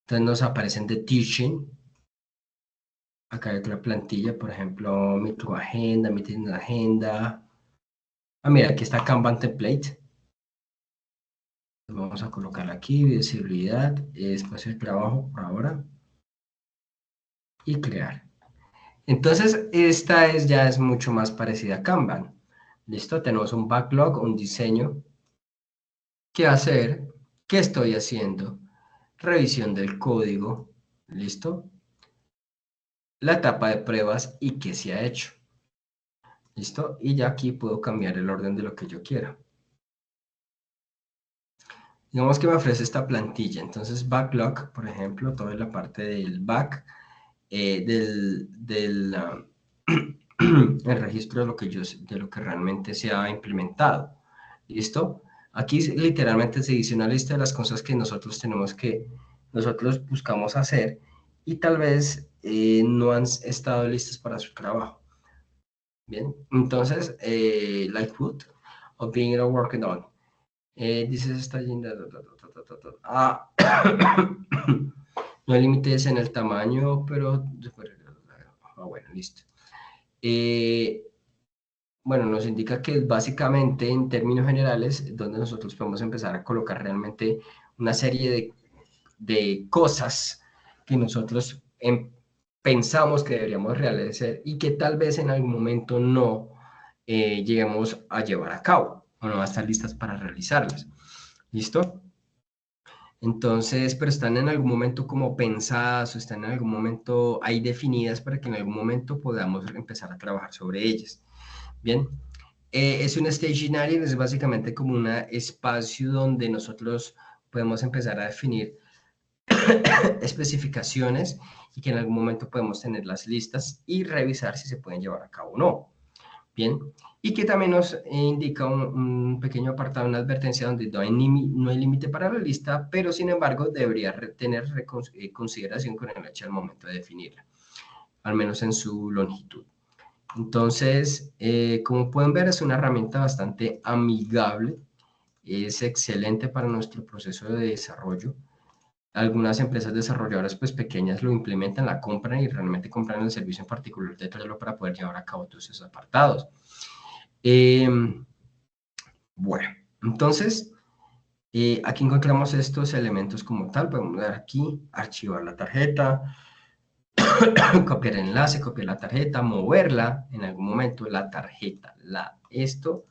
Entonces nos aparecen de teaching. Acá hay otra plantilla, por ejemplo, mi tu agenda, mi tienda agenda. Ah, mira, aquí está Kanban template. Vamos a colocar aquí, visibilidad, espacio de trabajo por ahora. Y crear. Entonces, esta ya es mucho más parecida a Kanban. Listo, tenemos un backlog, un diseño que hacer, ¿Qué estoy haciendo? Revisión del código, ¿listo? La etapa de pruebas y qué se ha hecho, ¿listo? Y ya aquí puedo cambiar el orden de lo que yo quiera. Digamos que me ofrece esta plantilla, entonces backlog, por ejemplo, toda la parte del back, el registro de lo que realmente se ha implementado. ¿Listo? Aquí literalmente se dice una lista de las cosas que nosotros buscamos hacer y tal vez no han estado listas para su trabajo. Bien, entonces, likelihood of being working on. Dices, está yendo. No hay límites en el tamaño, pero. Bueno, listo. Bueno, nos indica que básicamente en términos generales, donde nosotros podemos empezar a colocar realmente una serie de cosas que nosotros pensamos que deberíamos realizar y que tal vez en algún momento no lleguemos a llevar a cabo o no va a estar listas para realizarlas. ¿Listo? Entonces, pero están en algún momento como pensadas o están en algún momento ahí definidas para que en algún momento podamos empezar a trabajar sobre ellas. Bien, es un staging area, es básicamente como un espacio donde nosotros podemos empezar a definir especificaciones y que en algún momento podemos tenerlas listas y revisar si se pueden llevar a cabo o no. Bien, y que también nos indica un pequeño apartado, una advertencia donde no hay límite para la lista, pero sin embargo debería tener consideración con el hecho al momento de definirla, al menos en su longitud. Entonces, como pueden ver, es una herramienta bastante amigable, es excelente para nuestro proceso de desarrollo. Algunas empresas desarrolladoras pues pequeñas lo implementan, la compran y realmente compran el servicio en particular de Trello para poder llevar a cabo todos esos apartados. Bueno, entonces aquí encontramos estos elementos como tal. Podemos dar aquí, archivar la tarjeta, copiar el enlace, copiar la tarjeta, moverla en algún momento, la tarjeta. Esto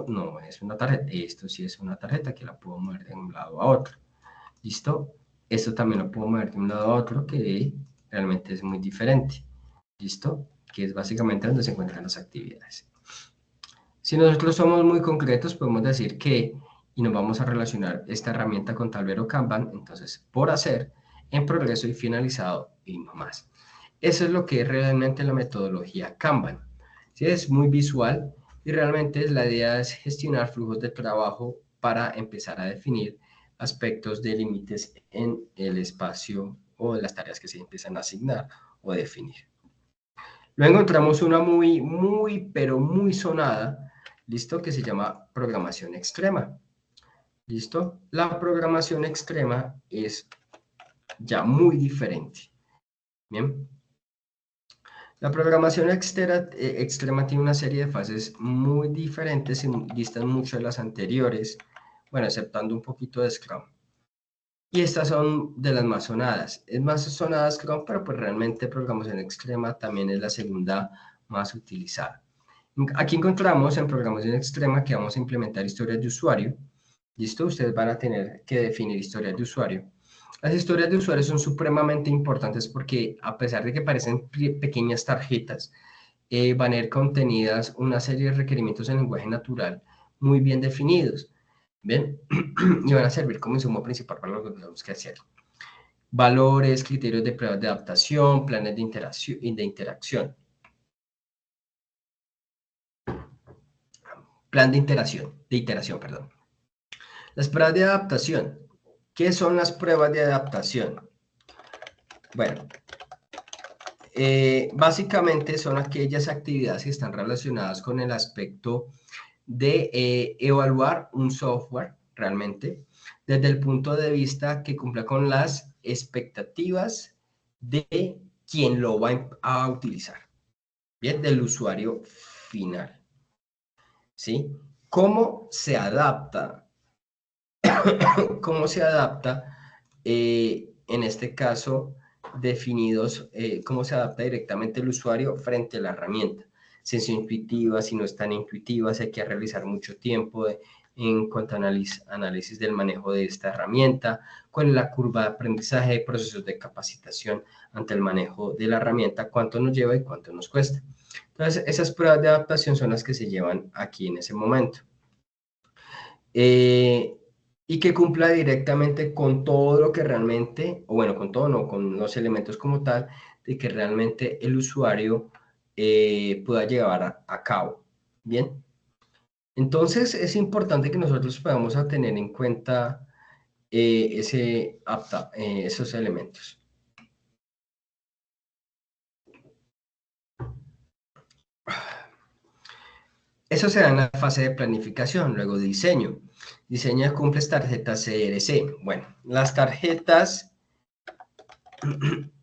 no es una tarjeta, esto sí es una tarjeta que la puedo mover de un lado a otro. ¿Listo? Esto también lo puedo mover de un lado a otro que realmente es muy diferente. ¿Listo? Que es básicamente donde se encuentran las actividades. Si nosotros somos muy concretos, podemos decir que, y nos vamos a relacionar esta herramienta con Tablero Kanban, entonces, por hacer, en progreso y finalizado, y no más. Eso es lo que es realmente la metodología Kanban. ¿Sí? Es muy visual y realmente la idea es gestionar flujos de trabajo para empezar a definir aspectos de límites en el espacio o en las tareas que se empiezan a asignar o definir. Luego encontramos una pero muy sonada, ¿listo? Que se llama programación extrema. ¿Listo? La programación extrema es ya muy diferente. Bien. La programación extrema tiene una serie de fases muy diferentes y distan mucho de las anteriores, bueno, exceptando un poquito de Scrum. Y estas son de las más sonadas. Es más sonada Scrum, pero pues realmente programación extrema también es la segunda más utilizada. Aquí encontramos en programación extrema que vamos a implementar historias de usuario. ¿Listo? Ustedes van a tener que definir historias de usuario. Las historias de usuario son supremamente importantes porque a pesar de que parecen pequeñas tarjetas, van a ir contenidas una serie de requerimientos en lenguaje natural muy bien definidos. ¿Ven? Y van a servir como insumo principal para lo que tenemos que hacer. Valores, criterios de pruebas de adaptación, planes de interacción. Plan de iteración, perdón. Las pruebas de adaptación. ¿Qué son las pruebas de adaptación? Bueno, básicamente son aquellas actividades que están relacionadas con el aspecto de evaluar un software realmente desde el punto de vista que cumpla con las expectativas de quien lo va a utilizar, bien, del usuario final, ¿sí? ¿Cómo se adapta? ¿Cómo se adapta? En este caso, definidos, cómo se adapta directamente el usuario frente a la herramienta. Si es intuitiva, si no es tan intuitiva, si hay que realizar mucho tiempo en cuanto a análisis del manejo de esta herramienta, cuál es la curva de aprendizaje, procesos de capacitación ante el manejo de la herramienta, cuánto nos lleva y cuánto nos cuesta. Entonces, esas pruebas de adaptación son las que se llevan aquí en ese momento. Y que cumpla directamente con todo lo que realmente, o bueno, con todo, no, con los elementos como tal, de que realmente el usuario pueda llevar a cabo. Bien, entonces es importante que nosotros podamos a tener en cuenta esos elementos. Eso se da en la fase de planificación, luego diseño. Diseño de cumples tarjetas CRC. Bueno, las tarjetas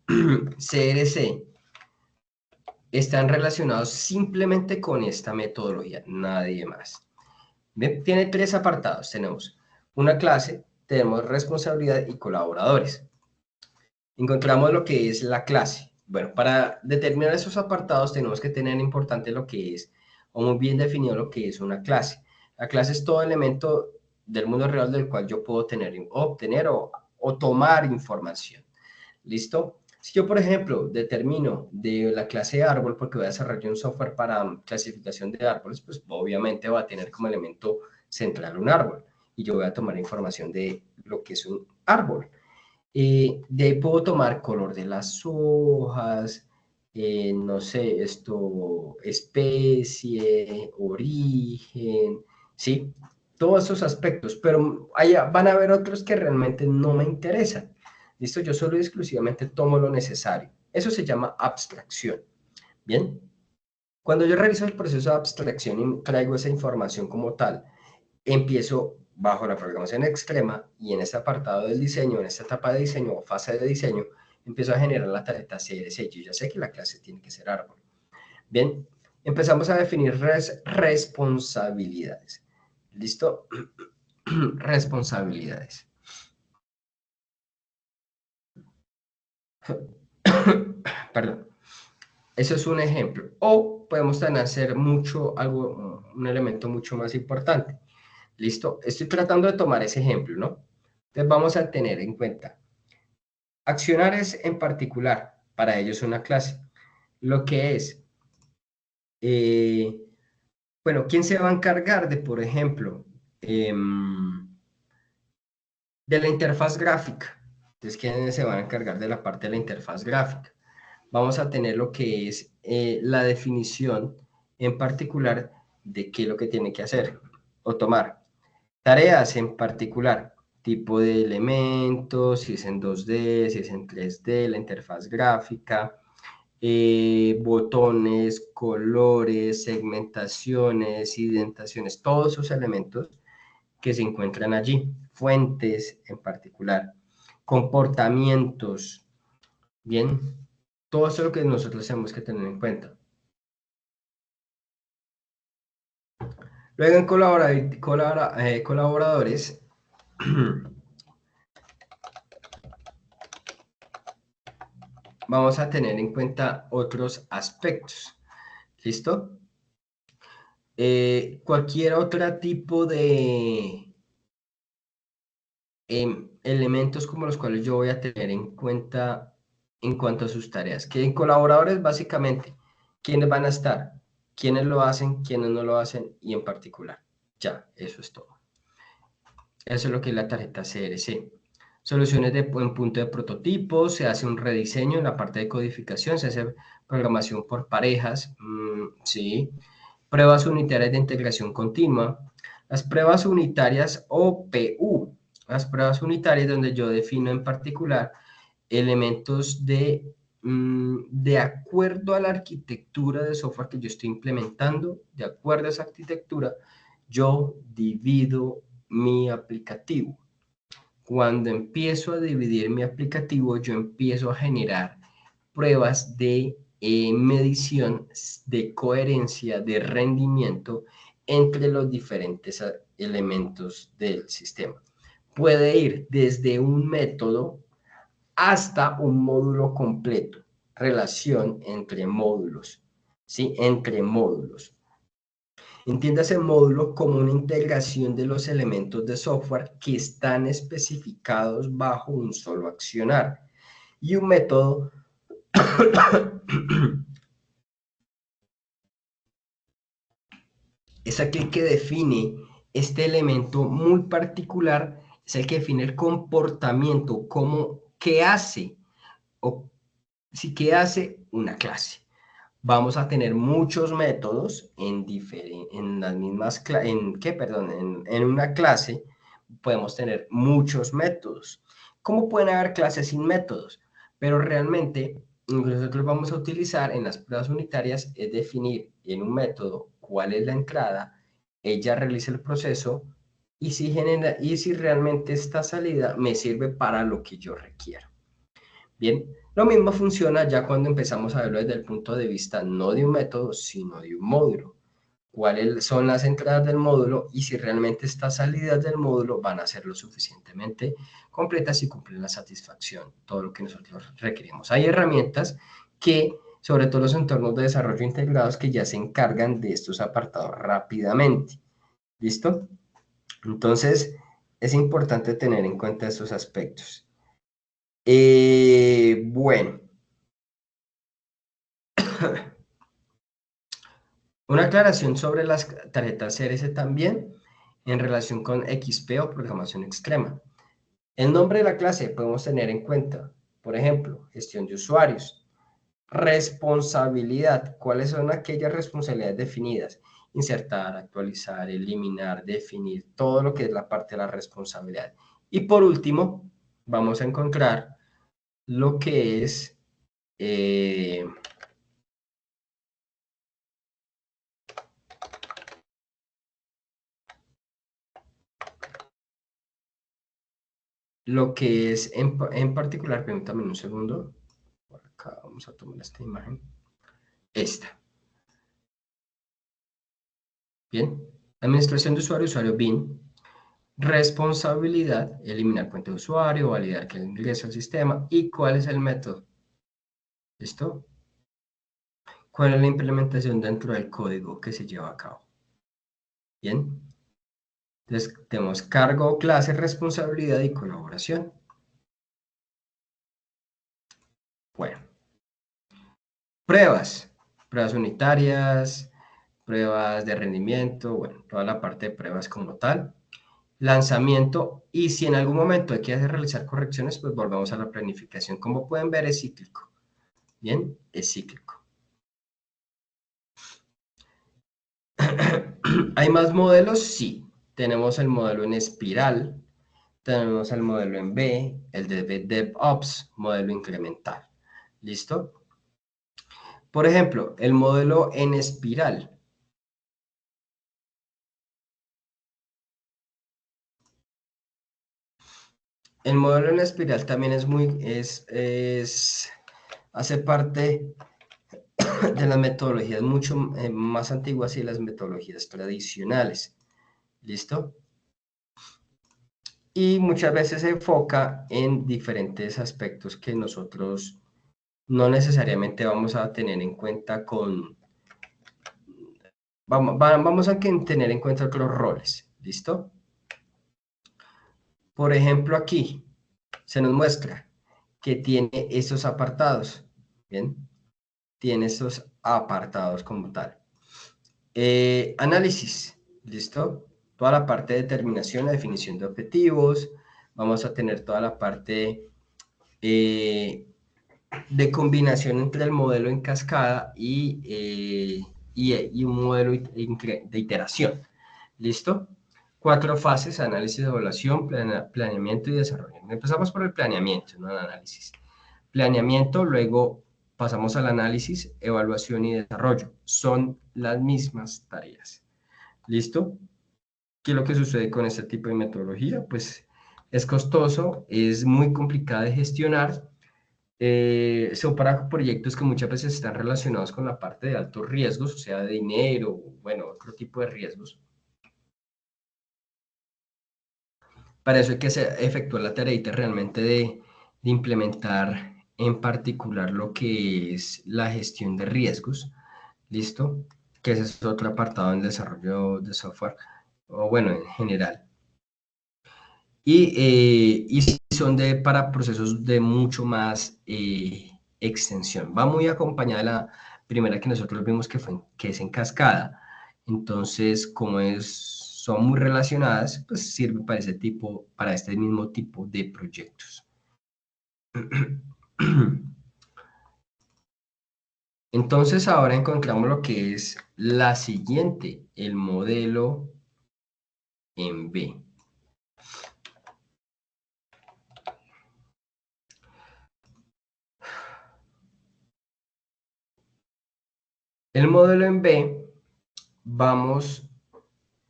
CRC están relacionados simplemente con esta metodología, nadie más. Bien, tiene tres apartados. Tenemos una clase, tenemos responsabilidad y colaboradores. Encontramos lo que es la clase. Bueno, para determinar esos apartados tenemos que tener importante lo que es, o muy bien definido lo que es una clase. La clase es todo elemento del mundo real del cual yo puedo obtener o tomar información. ¿Listo? Si yo, por ejemplo, determino de la clase árbol, porque voy a desarrollar un software para clasificación de árboles, pues obviamente va a tener como elemento central un árbol. Y yo voy a tomar información de lo que es un árbol. De ahí puedo tomar color de las hojas, no sé, especie, origen, ¿sí? Todos esos aspectos, pero van a haber otros que realmente no me interesan. ¿Listo? Yo solo y exclusivamente tomo lo necesario. Eso se llama abstracción. ¿Bien? Cuando yo realizo el proceso de abstracción y traigo esa información como tal, empiezo bajo la programación extrema y en este apartado del diseño, en esta etapa de diseño o fase de diseño, empiezo a generar la tarjeta CSS. Yo ya sé que la clase tiene que ser árbol. Bien, empezamos a definir responsabilidades. ¿Listo? Responsabilidades. Perdón. Eso es un ejemplo. O podemos también hacer un elemento mucho más importante. ¿Listo? Estoy tratando de tomar ese ejemplo, ¿no? Entonces vamos a tener en cuenta accionarios en particular. Para ellos una clase. Lo que es, bueno, ¿quién se va a encargar de, por ejemplo, de la interfaz gráfica? Entonces, ¿quiénes se van a encargar de la parte de la interfaz gráfica? Vamos a tener lo que es la definición en particular de qué es lo que tiene que hacer o tomar. Tareas en particular, tipo de elementos, si es en 2D, si es en 3D, la interfaz gráfica, botones, colores, segmentaciones, indentaciones, todos esos elementos que se encuentran allí, fuentes en particular, comportamientos, bien, todo eso es lo que nosotros tenemos que tener en cuenta. Luego en colaboradores, vamos a tener en cuenta otros aspectos. ¿Listo? Cualquier otro tipo de elementos como los cuales yo voy a tener en cuenta en cuanto a sus tareas. Que en colaboradores, básicamente, quiénes van a estar, quiénes lo hacen, quiénes no lo hacen y en particular. Ya, eso es todo. Eso es lo que es la tarjeta CRC. Soluciones en punto de prototipo, se hace un rediseño en la parte de codificación, se hace programación por parejas, sí. Pruebas unitarias de integración continua. Las pruebas unitarias o PU, las pruebas unitarias donde yo defino en particular elementos de acuerdo a la arquitectura de software que yo estoy implementando, de acuerdo a esa arquitectura, yo divido mi aplicativo. Cuando empiezo a dividir mi aplicativo, yo empiezo a generar pruebas de medición de coherencia, de rendimiento entre los diferentes elementos del sistema. Puede ir desde un método hasta un módulo completo, relación entre módulos, ¿sí? Entre módulos. Entiéndase módulo como una integración de los elementos de software que están especificados bajo un solo accionar. Y un método es aquel que define este elemento muy particular, es el que define el comportamiento, qué hace, o sí que hace una clase. Vamos a tener muchos métodos en las mismas en una clase podemos tener muchos métodos. ¿Cómo pueden haber clases sin métodos? Pero realmente nosotros vamos a utilizar en las pruebas unitarias es definir en un método cuál es la entrada, ella realiza el proceso y si realmente esta salida me sirve para lo que yo requiero. Bien, lo mismo funciona ya cuando empezamos a verlo desde el punto de vista no de un método, sino de un módulo. ¿Cuáles son las entradas del módulo? Y si realmente estas salidas del módulo van a ser lo suficientemente completas y cumplen la satisfacción, todo lo que nosotros requerimos. Hay herramientas que, sobre todo los entornos de desarrollo integrados, que ya se encargan de estos apartados rápidamente. ¿Listo? Entonces, es importante tener en cuenta estos aspectos. Bueno, una aclaración sobre las tarjetas CRS también en relación con XP o programación extrema. El nombre de la clase podemos tener en cuenta, por ejemplo, gestión de usuarios, responsabilidad, cuáles son aquellas responsabilidades definidas, insertar, actualizar, eliminar, definir, todo lo que es la parte de la responsabilidad. Y por último, vamos a encontrar lo que es en particular, permítame un segundo, por acá vamos a tomar esta imagen, esta. Bien, administración de usuario, usuario BIN, responsabilidad, eliminar cuenta de usuario, validar que ingresa al sistema y cuál es el método. ¿Listo? ¿Cuál es la implementación dentro del código que se lleva a cabo? Bien. Entonces, tenemos cargo, clase, responsabilidad y colaboración. Bueno. Pruebas. Pruebas unitarias, pruebas de rendimiento, bueno, toda la parte de pruebas como tal. Lanzamiento, y si en algún momento hay que realizar correcciones, pues volvemos a la planificación. Como pueden ver, es cíclico. Bien, es cíclico. ¿Hay más modelos? Sí. Tenemos el modelo en espiral, tenemos el modelo en V, el de DevOps, modelo incremental. ¿Listo? Por ejemplo, el modelo en espiral. El modelo en espiral también hace parte de las metodologías mucho más antiguas y las metodologías tradicionales. ¿Listo? Y muchas veces se enfoca en diferentes aspectos que nosotros no necesariamente vamos a tener en cuenta vamos a tener en cuenta otros roles. ¿Listo? Por ejemplo, aquí se nos muestra que tiene estos apartados. ¿Bien? Tiene estos apartados como tal. Análisis, ¿listo? Toda la parte de determinación, la definición de objetivos. Vamos a tener toda la parte de combinación entre el modelo en cascada y un modelo de iteración. ¿Listo? 4 fases: análisis, evaluación, planeamiento y desarrollo. Empezamos por el planeamiento, no el análisis. Planeamiento, luego pasamos al análisis, evaluación y desarrollo. Son las mismas tareas. ¿Listo? ¿Qué es lo que sucede con este tipo de metodología? Pues es costoso, es muy complicado de gestionar. Son para proyectos que muchas veces están relacionados con la parte de altos riesgos, o sea, de dinero, bueno, otro tipo de riesgos. Para eso hay que efectuar la tareita realmente de implementar en particular lo que es la gestión de riesgos. ¿Listo? que ese es otro apartado en el desarrollo de software, o bueno, en general. Y son para procesos de mucho más extensión. Va muy acompañada de la primera que nosotros vimos que es en cascada. Entonces, como son muy relacionadas, pues sirve para para este mismo tipo de proyectos. Entonces, ahora encontramos lo que es la siguiente, el modelo en B. El modelo en B, vamos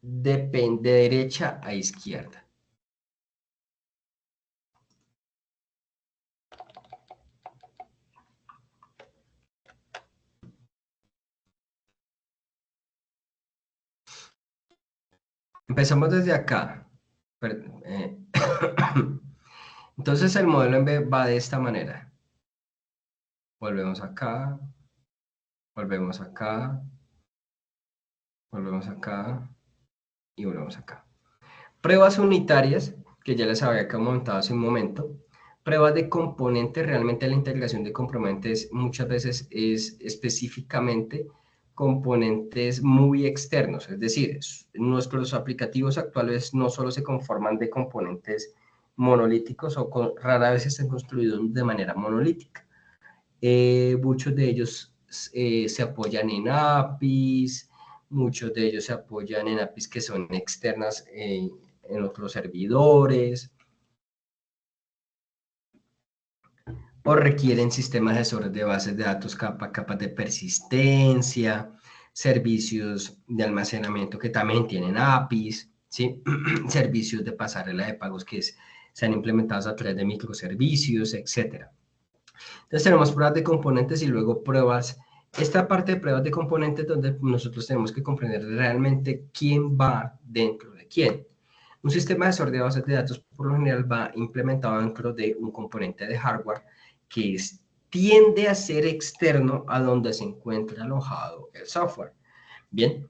de derecha a izquierda. Empezamos desde acá. Entonces el modelo en B va de esta manera. Volvemos acá, volvemos acá, volvemos acá y volvemos acá. Pruebas unitarias, que ya les había comentado hace un momento. Pruebas de componentes, realmente la integración de componentes muchas veces es específicamente componentes muy externos, es decir, nuestros aplicativos actuales no solo se conforman de componentes monolíticos o rara vez están construidos de manera monolítica. Muchos de ellos se apoyan en APIs, muchos de ellos se apoyan en APIs que son externas en otros servidores, o requieren sistemas gestionadores de bases de datos, capas de persistencia, servicios de almacenamiento que también tienen APIs, ¿sí? Servicios de pasarela de pagos que se han implementado a través de microservicios, etc. Entonces tenemos pruebas de componentes y luego pruebas. Esta parte de pruebas de componentes donde nosotros tenemos que comprender realmente quién va dentro de quién. Un sistema de gestor de bases de datos por lo general va implementado dentro de un componente de hardware que tiende a ser externo a donde se encuentra alojado el software. Bien,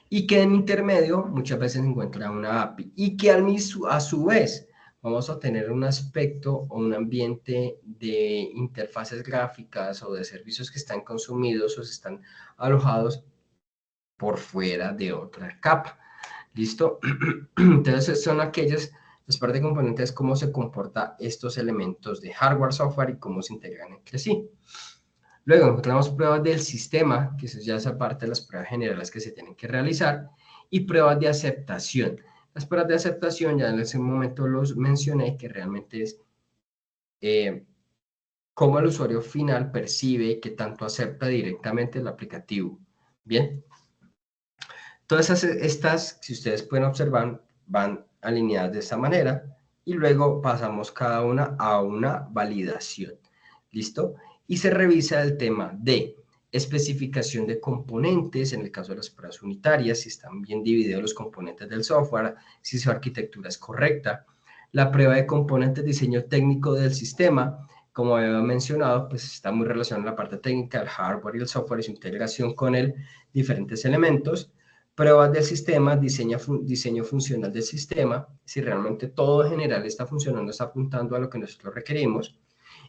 y que en intermedio muchas veces se encuentra una API y que a su vez vamos a tener un aspecto o un ambiente de interfaces gráficas o de servicios que están consumidos o se están alojados por fuera de otra capa. ¿Listo? Entonces son las partes de componentes, cómo se comportan estos elementos de hardware, software y cómo se integran entre sí. Luego encontramos pruebas del sistema, que es ya esa parte de las pruebas generales que se tienen que realizar, y pruebas de aceptación. Las pruebas de aceptación ya en ese momento los mencioné, que realmente es cómo el usuario final percibe que tanto acepta directamente el aplicativo. Bien. Todas estas, si ustedes pueden observar, van alineadas de esta manera y luego pasamos cada una a una validación. ¿Listo? Y se revisa el tema de especificación de componentes, en el caso de las pruebas unitarias, si están bien divididos los componentes del software, si su arquitectura es correcta. La prueba de componentes, diseño técnico del sistema, como había mencionado, pues está muy relacionada a la parte técnica, el hardware y el software y su integración con diferentes elementos. Pruebas del sistema, diseño funcional del sistema, si realmente todo en general está funcionando, está apuntando a lo que nosotros requerimos.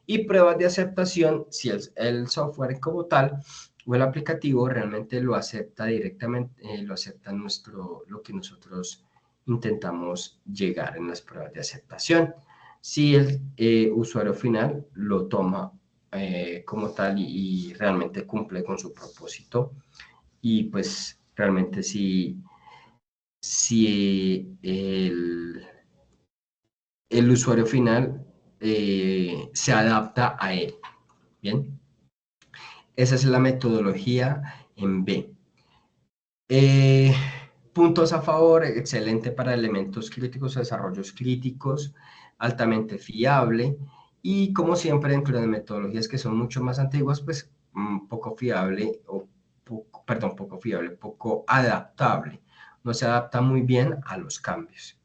Y pruebas de aceptación, si el software como tal o el aplicativo realmente lo acepta directamente, lo acepta lo que nosotros intentamos llegar en las pruebas de aceptación. Si el usuario final lo toma como tal y realmente cumple con su propósito y pues realmente si el usuario final se adapta a él. Bien, esa es la metodología en B. Puntos a favor, excelente para elementos críticos, desarrollos críticos, altamente fiable y como siempre dentro de metodologías que son mucho más antiguas, pues poco fiable poco adaptable. No se adapta muy bien a los cambios.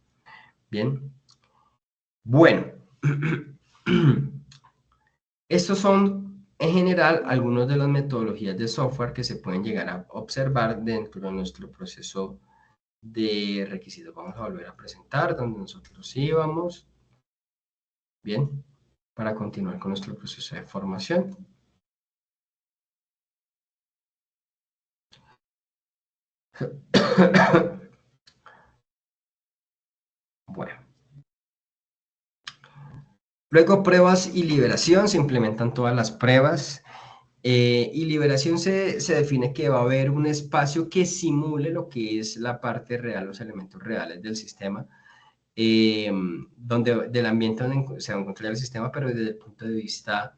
Bien. Bueno, estos son en general, algunas de las metodologías de software que se pueden llegar a observar dentro de nuestro proceso de requisitos. Vamos a volver a presentar donde nosotros íbamos. Bien, para continuar con nuestro proceso de formación. Bueno. Luego, pruebas y liberación. Se implementan todas las pruebas. Y liberación se define que va a haber un espacio que simule lo que es la parte real, los elementos reales del sistema, del ambiente donde se va a encontrar el sistema, pero desde el punto de vista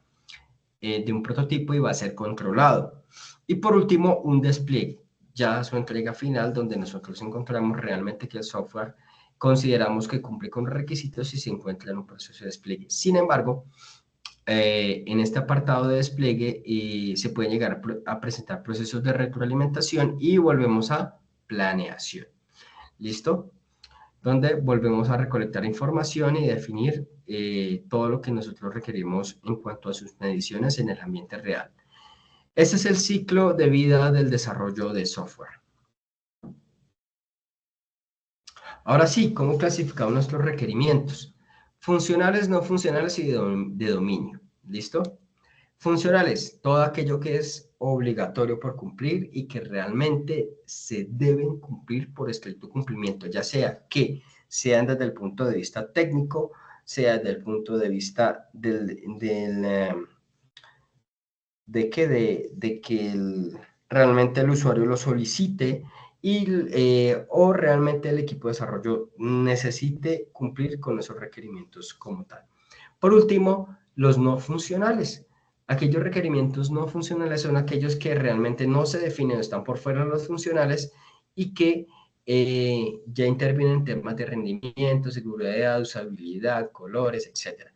de un prototipo y va a ser controlado. Y por último, un despliegue, ya su entrega final, donde nosotros encontramos realmente que el software consideramos que cumple con los requisitos y se encuentra en un proceso de despliegue. Sin embargo, en este apartado de despliegue se pueden llegar a presentar procesos de retroalimentación y volvemos a planeación. ¿Listo? Donde volvemos a recolectar información y definir todo lo que nosotros requerimos en cuanto a sus mediciones en el ambiente real. Este es el ciclo de vida del desarrollo de software. Ahora sí, ¿cómo clasificamos nuestros requerimientos? Funcionales, no funcionales y de dominio. ¿Listo? Funcionales, todo aquello que es obligatorio por cumplir y que realmente se deben cumplir por estricto cumplimiento, ya sea que sean desde el punto de vista técnico, sea desde el punto de vista de que realmente el usuario lo solicite o realmente el equipo de desarrollo necesite cumplir con esos requerimientos como tal. Por último, los no funcionales. Aquellos requerimientos no funcionales son aquellos que realmente no se definen, están por fuera de los funcionales y que ya intervienen en temas de rendimiento, seguridad, usabilidad, colores, etc.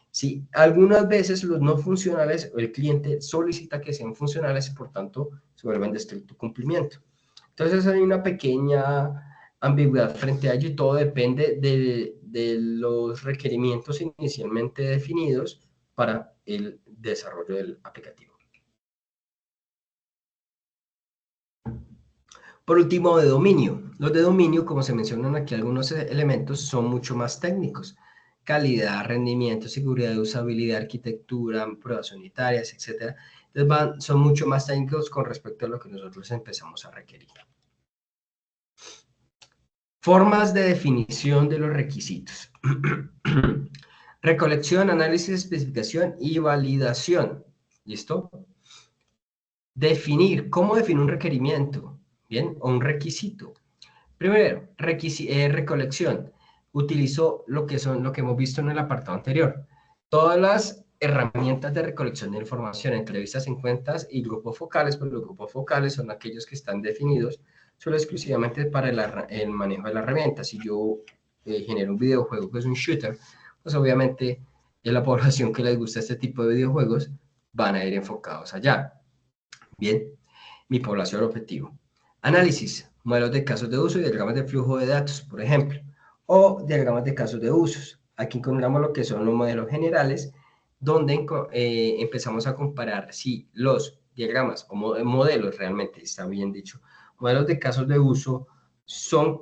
Sí, algunas veces los no funcionales, el cliente solicita que sean funcionales y por tanto se vuelven de estricto cumplimiento. Entonces hay una pequeña ambigüedad frente a ello y todo depende de los requerimientos inicialmente definidos para el desarrollo del aplicativo. Por último, de dominio. Los de dominio, como se mencionan aquí algunos elementos, son mucho más técnicos. Calidad, rendimiento, seguridad, usabilidad, arquitectura, pruebas unitarias, etc. Entonces son mucho más técnicos con respecto a lo que nosotros empezamos a requerir. Formas de definición de los requisitos. Recolección, análisis, especificación y validación. ¿Listo? Definir. ¿Cómo definir un requerimiento? ¿Bien? O un requisito. Primero, recolección. Utilizo lo que hemos visto en el apartado anterior. Todas las herramientas de recolección de información, entrevistas, encuestas y grupos focales, pues los grupos focales son aquellos que están definidos solo exclusivamente para el manejo de la herramienta. Si yo genero un videojuego que es un shooter, pues obviamente en la población que les gusta este tipo de videojuegos van a ir enfocados allá. Bien, mi población objetivo. Análisis, modelos de casos de uso y diagramas de flujo de datos, por ejemplo, o diagramas de casos de usos. Aquí encontramos lo que son los modelos generales, donde empezamos a comparar si los diagramas o modelos, realmente está bien dicho, modelos de casos de uso son,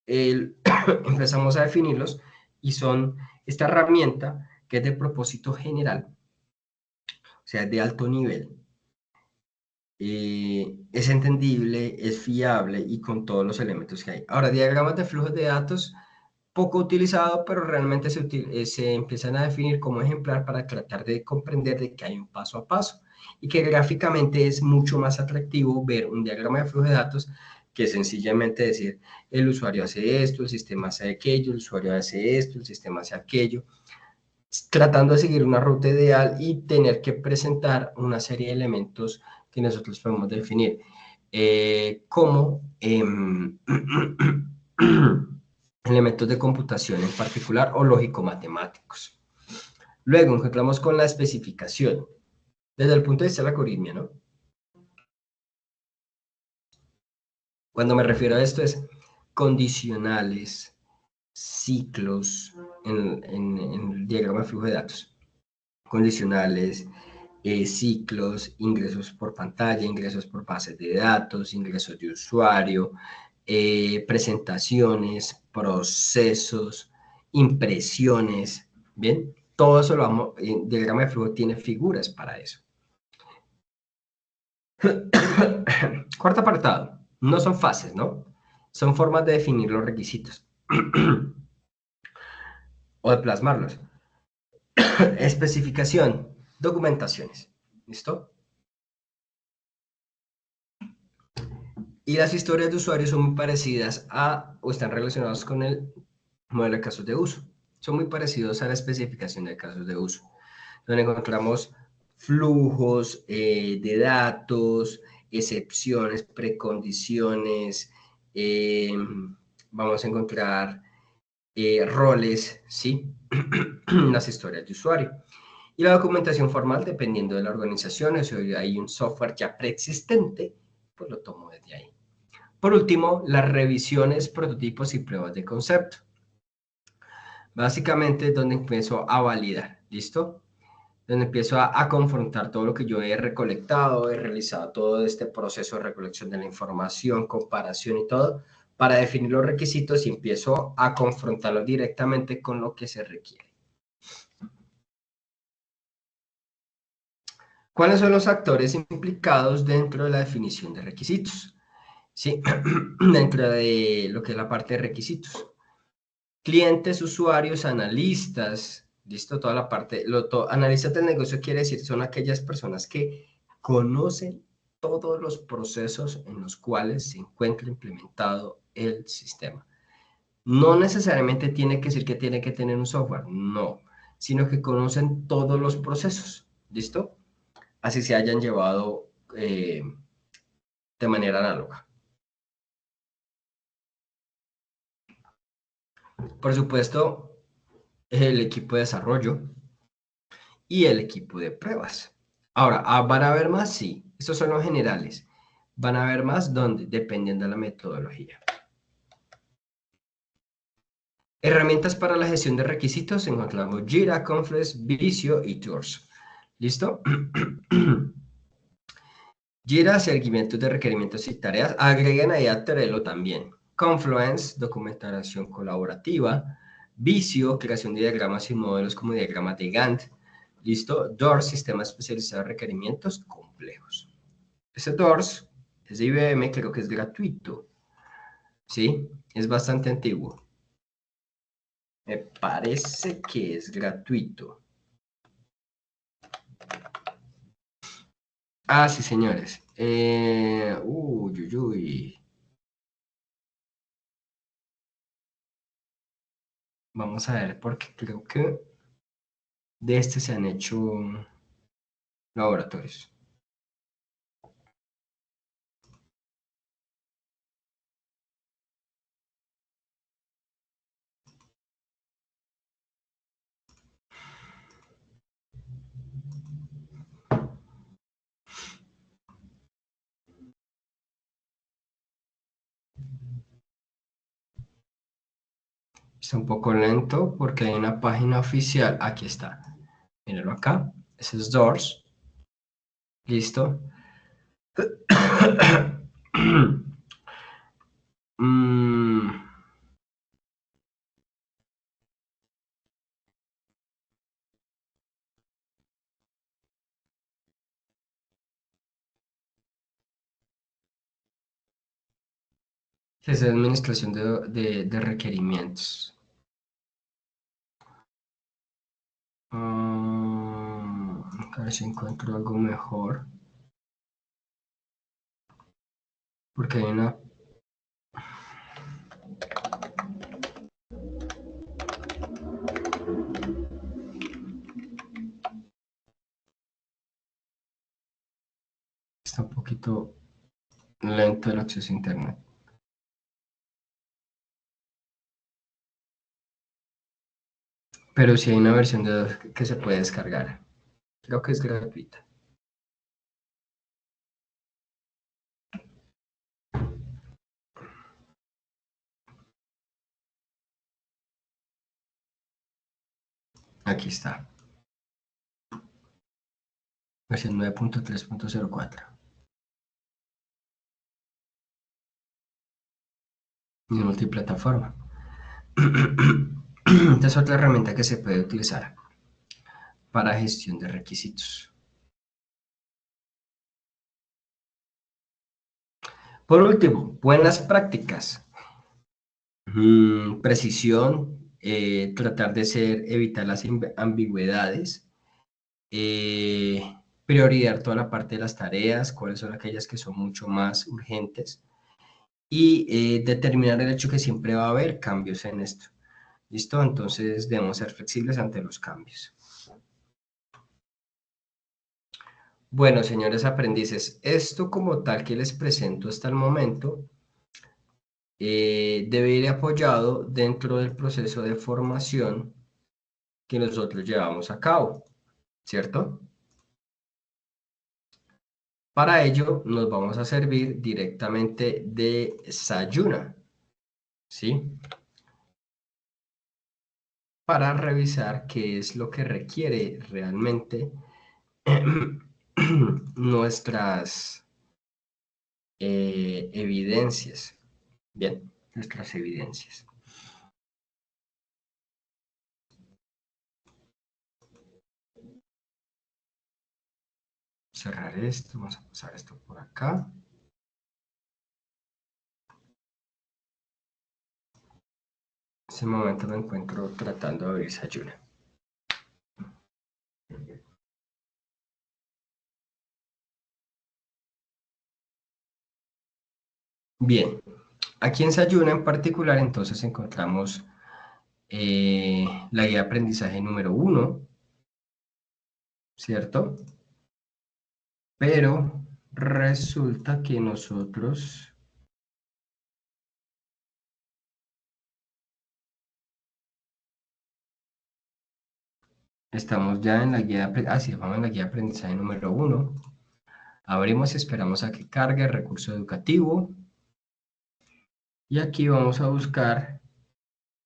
empezamos a definirlos y son esta herramienta que es de propósito general, o sea, de alto nivel. Es entendible, es fiable y con todos los elementos que hay. Ahora, diagramas de flujos de datos, poco utilizado, pero realmente se empiezan a definir como ejemplar para tratar de comprender de que hay un paso a paso y que gráficamente es mucho más atractivo ver un diagrama de flujo de datos que sencillamente decir el usuario hace esto, el sistema hace aquello, el usuario hace esto, el sistema hace aquello, tratando de seguir una ruta ideal y tener que presentar una serie de elementos que nosotros podemos definir como elementos de computación en particular o lógico-matemáticos. Luego encontramos con la especificación, desde el punto de vista de la algoritmia, ¿no? Cuando me refiero a esto es condicionales, ciclos en el diagrama de flujo de datos, condicionales, ciclos, ingresos por pantalla, ingresos por bases de datos, ingresos de usuario, presentaciones, procesos, impresiones, ¿bien? Todo eso lo vamos, el diagrama de flujo tiene figuras para eso. Cuarto apartado, no son fases, ¿no? Son formas de definir los requisitos o de plasmarlos. Especificación, documentaciones, ¿listo? Y las historias de usuarios son muy parecidas a, o están relacionadas con el modelo de casos de uso. Son muy parecidos a la especificación de casos de uso, donde encontramos flujos de datos, excepciones, precondiciones, vamos a encontrar roles, ¿sí? Las historias de usuario. Y la documentación formal, dependiendo de la organización, si hay un software ya preexistente, pues lo tomo desde ahí. Por último, las revisiones, prototipos y pruebas de concepto. Básicamente es donde empiezo a validar, ¿listo? Donde empiezo a confrontar todo lo que yo he recolectado, he realizado todo este proceso de recolección de la información, comparación y todo, para definir los requisitos y empiezo a confrontarlo directamente con lo que se requiere. ¿Cuáles son los actores implicados dentro de la definición de requisitos? ¿Sí? Dentro de lo que es la parte de requisitos. Clientes, usuarios, analistas, listo, toda la parte, analistas del negocio quiere decir, son aquellas personas que conocen todos los procesos en los cuales se encuentra implementado el sistema. No necesariamente tiene que decir que tiene que tener un software, no, sino que conocen todos los procesos, ¿listo? Así se hayan llevado de manera análoga. Por supuesto, el equipo de desarrollo y el equipo de pruebas. Ahora, ¿van a haber más? Sí. Estos son los generales. ¿Van a haber más? ¿Dónde? Dependiendo de la metodología. Herramientas para la gestión de requisitos. Encontramos Jira, Confluence, Visio y Tours. ¿Listo? Jira, seguimientos de requerimientos y tareas. Agreguen ahí a Trello también. Confluence, documentación colaborativa. Visio, creación de diagramas y modelos como diagramas de Gantt. ¿Listo? DOORS, sistema especializado de requerimientos complejos. Ese DOORS es de IBM, creo que es gratuito. ¿Sí? Es bastante antiguo. Me parece que es gratuito. Ah, sí, señores. Uy, uy, uy. Vamos a ver, porque creo que de este se han hecho laboratorios. Está un poco lento porque hay una página oficial. Aquí está. Mírenlo acá. Ese es Doors. Listo. Mm, es administración de requerimientos. A ver si encuentro algo mejor. Porque hay una... Está un poquito lento el acceso a internet. Pero sí hay una versión que se puede descargar. Creo que es gratuita. Aquí está. versión 9.3.04. Y multiplataforma. Esta es otra herramienta que se puede utilizar para gestión de requisitos. Por último, buenas prácticas. Precisión, tratar de evitar las ambigüedades, priorizar toda la parte de las tareas, cuáles son aquellas que son mucho más urgentes, y determinar el hecho que siempre va a haber cambios en esto. ¿Listo? Entonces debemos ser flexibles ante los cambios. Bueno, señores aprendices, esto como tal que les presento hasta el momento debe ir apoyado dentro del proceso de formación que nosotros llevamos a cabo, ¿cierto? Para ello nos vamos a servir directamente de Sayuna, ¿sí? Para revisar qué es lo que requiere realmente nuestras evidencias. Bien, nuestras evidencias. Cerrar esto, vamos a pasar esto por acá. En este momento me encuentro tratando de abrir Sayuna. Bien, aquí en Sayuna en particular entonces encontramos la guía de aprendizaje número 1, ¿cierto? Pero resulta que nosotros estamos ya en la guía de vamos en la guía de aprendizaje número 1. Abrimos y esperamos a que cargue el recurso educativo. Y aquí vamos a buscar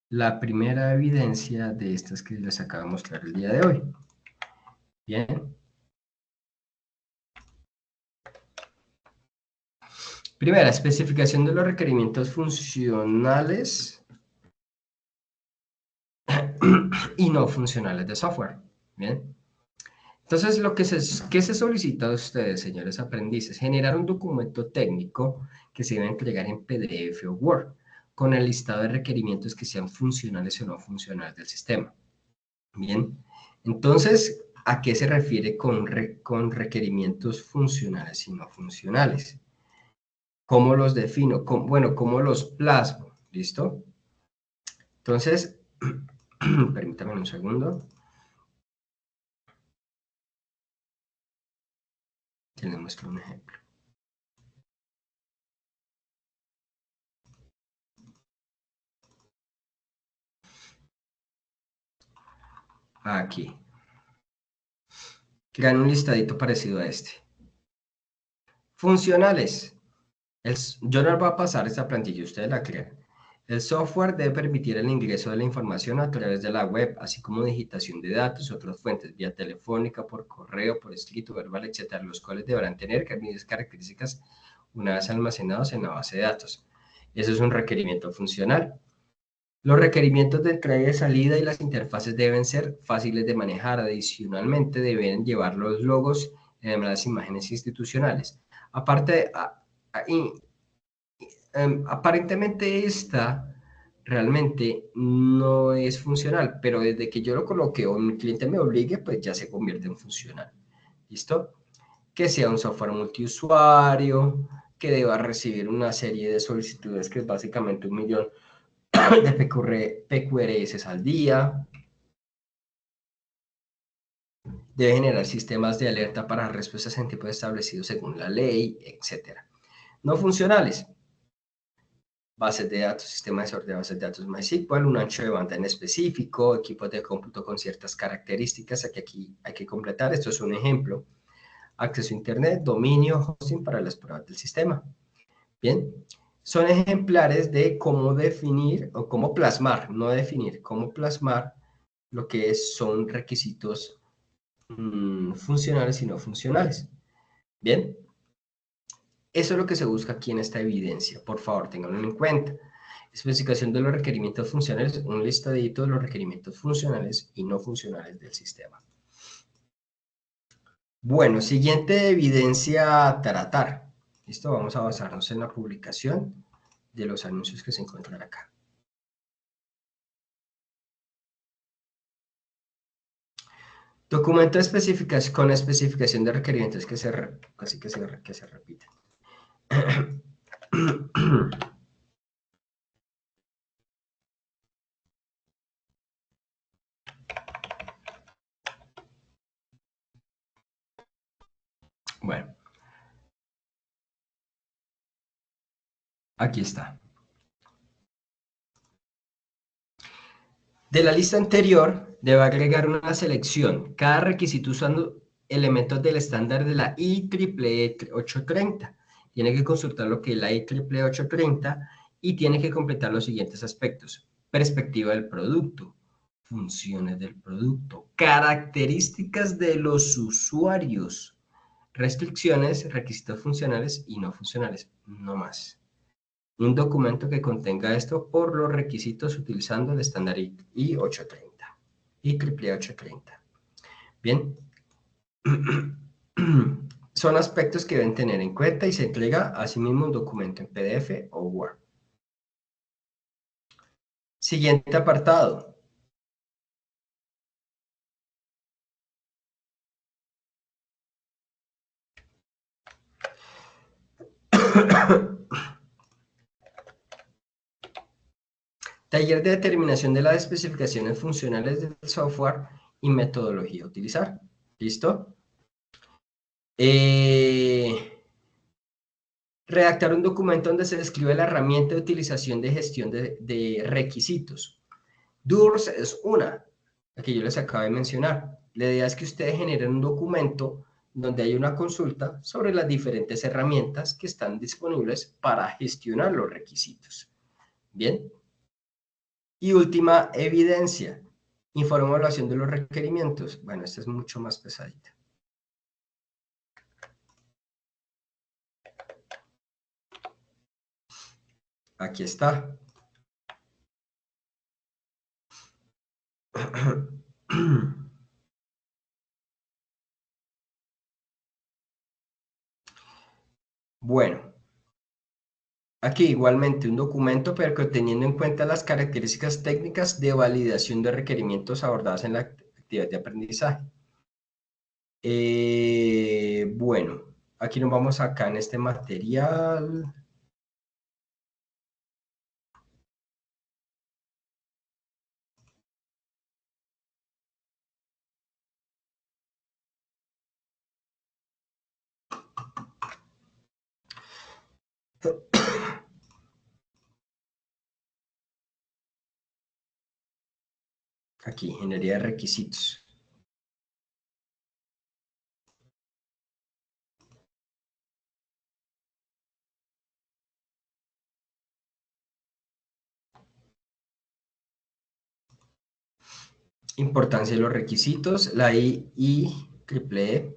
la primera evidencia de estas que les acabo de mostrar el día de hoy. Bien. Primera, especificación de los requerimientos funcionales y no funcionales de software. Bien. Entonces, ¿qué se solicita a ustedes, señores aprendices? Generar un documento técnico que se debe entregar en PDF o Word, con el listado de requerimientos que sean funcionales o no funcionales del sistema. Bien, entonces, ¿a qué se refiere con requerimientos funcionales y no funcionales? ¿Cómo los defino? Bueno, ¿cómo los plasmo? ¿Listo? Entonces, permítame un segundo. Que les muestro un ejemplo. Aquí. Crean un listadito parecido a este. Funcionales. Yo no les voy a pasar esta plantilla, ustedes la crean. El software debe permitir el ingreso de la información a través de la web, así como digitación de datos y otras fuentes, vía telefónica, por correo, por escrito, verbal, etc., los cuales deberán tener características una vez almacenados en la base de datos. Eso es un requerimiento funcional. Los requerimientos de entrada y de salida y las interfaces deben ser fáciles de manejar. Adicionalmente, deben llevar los logos en las imágenes institucionales. Aparte, aparentemente esta realmente no es funcional, pero desde que yo lo coloque o mi cliente me obligue, pues ya se convierte en funcional. ¿Listo? Que sea un software multiusuario, que deba recibir una serie de solicitudes, que es básicamente 1 millón de PQRS al día. Debe generar sistemas de alerta para respuestas en tiempos establecidos según la ley, etc. No funcionales. Bases de datos, sistema de sorteo de bases de datos MySQL, un ancho de banda en específico, equipos de cómputo con ciertas características que aquí hay que completar. Esto es un ejemplo. Acceso a Internet, dominio, hosting para las pruebas del sistema. Bien, son ejemplares de cómo definir o cómo plasmar, no definir, cómo plasmar lo que son requisitos funcionales y no funcionales. Bien, eso es lo que se busca aquí en esta evidencia. Por favor, tenganlo en cuenta. Especificación de los requerimientos funcionales, un listadito de los requerimientos funcionales y no funcionales del sistema. Bueno, siguiente evidencia a tratar. Listo, vamos a basarnos en la publicación de los anuncios que se encuentran acá. Documento de especificación, con especificación de requerimientos que se repiten. Bueno, aquí está. De la lista anterior, debe agregar una selección. Cada requisito usando elementos del estándar de la IEEE 830. Tiene que consultar lo que es la IEEE 830 y tiene que completar los siguientes aspectos. Perspectiva del producto, funciones del producto, características de los usuarios, restricciones, requisitos funcionales y no funcionales, no más. Un documento que contenga esto por los requisitos utilizando el estándar IEEE 830. IEEE 830. Bien. Son aspectos que deben tener en cuenta y se entrega asimismo un documento en PDF o Word. Siguiente apartado. Taller de determinación de las especificaciones funcionales del software y metodología a utilizar. ¿Listo? Redactar un documento donde se describe la herramienta de utilización de gestión de requisitos. DURS es una, la que yo les acabo de mencionar. La idea es que ustedes generen un documento donde hay una consulta sobre las diferentes herramientas que están disponibles para gestionar los requisitos. Bien. Y última evidencia, informe de evaluación de los requerimientos. Bueno, esta es mucho más pesadita. Aquí está. Bueno, aquí igualmente un documento, pero que teniendo en cuenta las características técnicas de validación de requerimientos abordadas en la actividad de aprendizaje. Bueno, aquí nos vamos acá en este material. Aquí, ingeniería de requisitos. Importancia de los requisitos, la IEEE.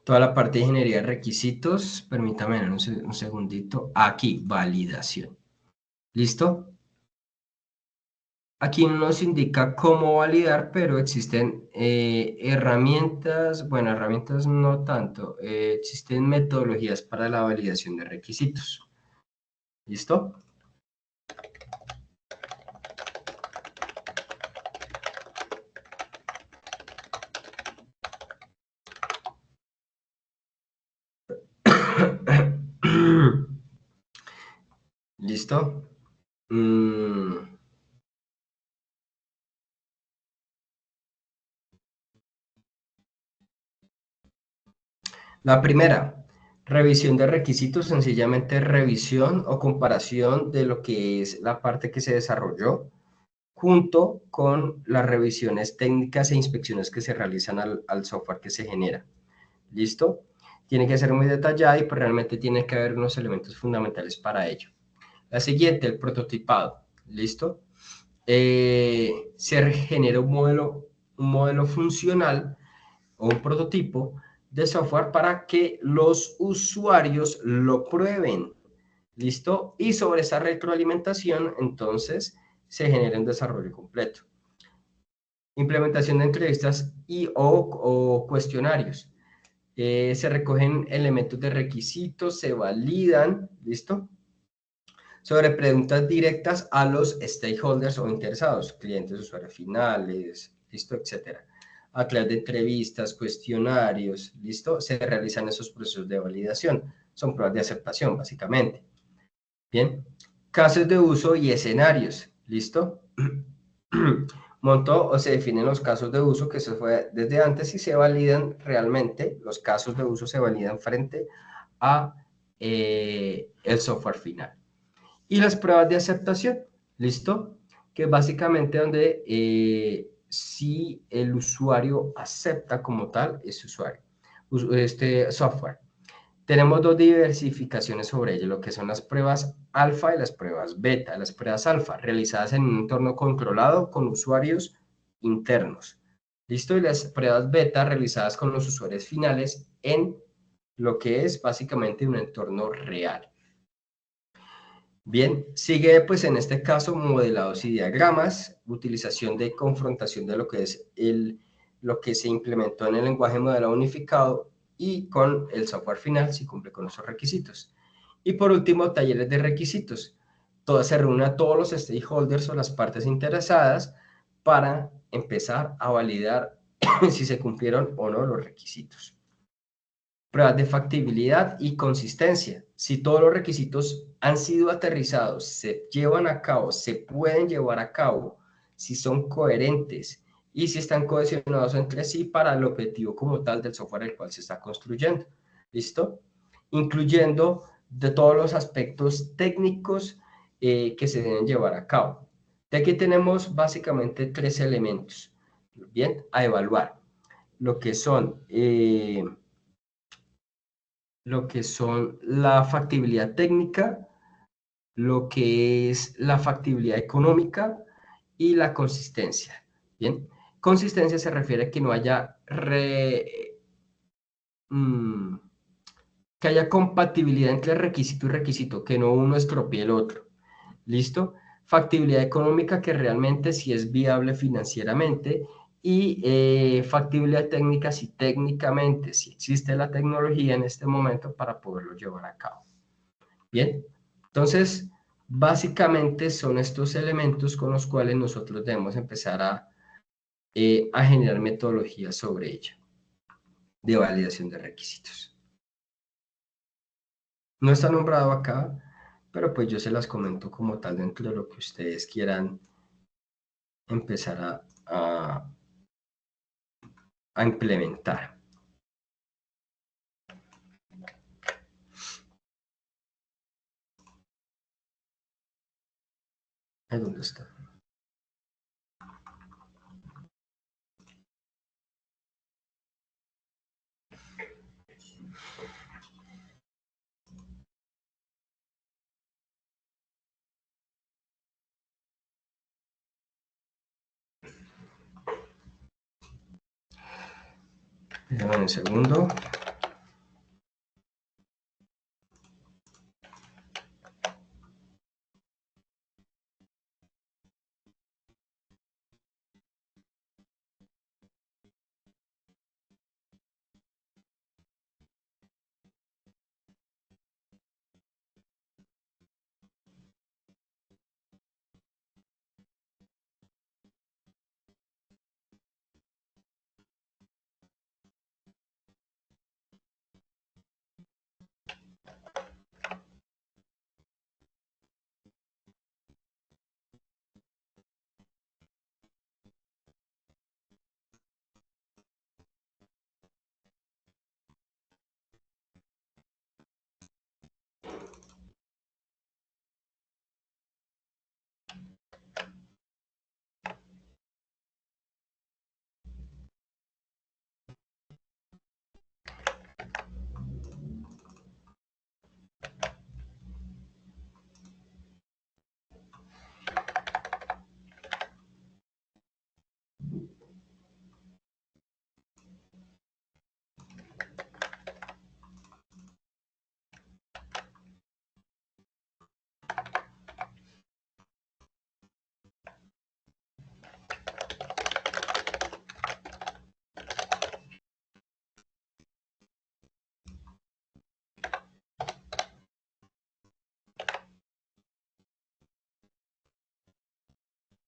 Toda la parte de ingeniería de requisitos, permítame un segundito. Aquí, validación. ¿Listo? Aquí no nos indica cómo validar, pero existen herramientas, bueno, herramientas no tanto, existen metodologías para la validación de requisitos. ¿Listo? ¿Listo? La primera, revisión de requisitos, sencillamente revisión o comparación de lo que es la parte que se desarrolló, junto con las revisiones técnicas e inspecciones que se realizan al software que se genera. ¿Listo? Tiene que ser muy detallada y pues realmente tiene que haber unos elementos fundamentales para ello. La siguiente, el prototipado. ¿Listo? Se genera un modelo funcional o un prototipo de software para que los usuarios lo prueben. ¿Listo? Y sobre esa retroalimentación, entonces, se genera un desarrollo completo. Implementación de entrevistas o cuestionarios. Se recogen elementos de requisitos, se validan, ¿listo? Sobre preguntas directas a los stakeholders o interesados, clientes, usuarios finales, ¿listo? Etcétera. A través de entrevistas, cuestionarios, ¿listo? Se realizan esos procesos de validación. Son pruebas de aceptación, básicamente. Bien. Casos de uso y escenarios, ¿listo? Montó o se definen los casos de uso, que se fue desde antes y se validan realmente, los casos de uso se validan frente a el software final. Y las pruebas de aceptación, ¿listo? Que básicamente donde si el usuario acepta como tal ese usuario, este software. Tenemos dos diversificaciones sobre ello, lo que son las pruebas alfa y las pruebas beta. Las pruebas alfa, realizadas en un entorno controlado con usuarios internos. ¿Listo? Y las pruebas beta, realizadas con los usuarios finales en lo que es básicamente un entorno real. Bien, sigue pues en este caso modelados y diagramas, utilización de confrontación de lo que es lo que se implementó en el lenguaje modelado unificado y con el software final si cumple con esos requisitos. Y por último, talleres de requisitos. Se reúne a todos los stakeholders o las partes interesadas para empezar a validar si se cumplieron o no los requisitos. Pruebas de factibilidad y consistencia. Si todos los requisitos han sido aterrizados, se llevan a cabo, se pueden llevar a cabo, si son coherentes y si están cohesionados entre sí para el objetivo como tal del software el cual se está construyendo. ¿Listo? Incluyendo de todos los aspectos técnicos que se deben llevar a cabo. De aquí tenemos básicamente tres elementos, bien, a evaluar. Lo que son la factibilidad técnica, lo que es la factibilidad económica y la consistencia. Bien, consistencia se refiere a que no haya que haya compatibilidad entre requisito y requisito, que no uno estropee el otro. ¿Listo? Factibilidad económica, que realmente si es viable financieramente, y factibilidad técnica, si técnicamente, si existe la tecnología en este momento para poderlo llevar a cabo. Bien, entonces, básicamente son estos elementos con los cuales nosotros debemos empezar a generar metodologías sobre ella, de validación de requisitos. No está nombrado acá, pero pues yo se las comento como tal dentro de lo que ustedes quieran empezar a implementar. ¿Ahí dónde está? Déjame un segundo.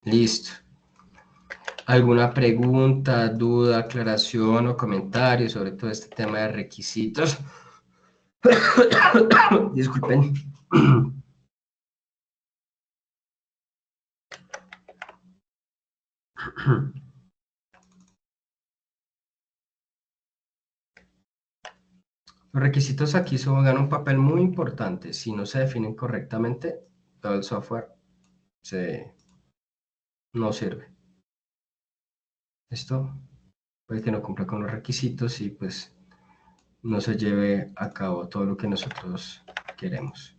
Listo. ¿Alguna pregunta, duda, aclaración o comentario sobre todo este tema de requisitos? Disculpen. Los requisitos aquí juegan un papel muy importante. Si no se definen correctamente, todo el software no sirve. Esto puede que no cumpla con los requisitos y pues no se lleve a cabo todo lo que nosotros queremos.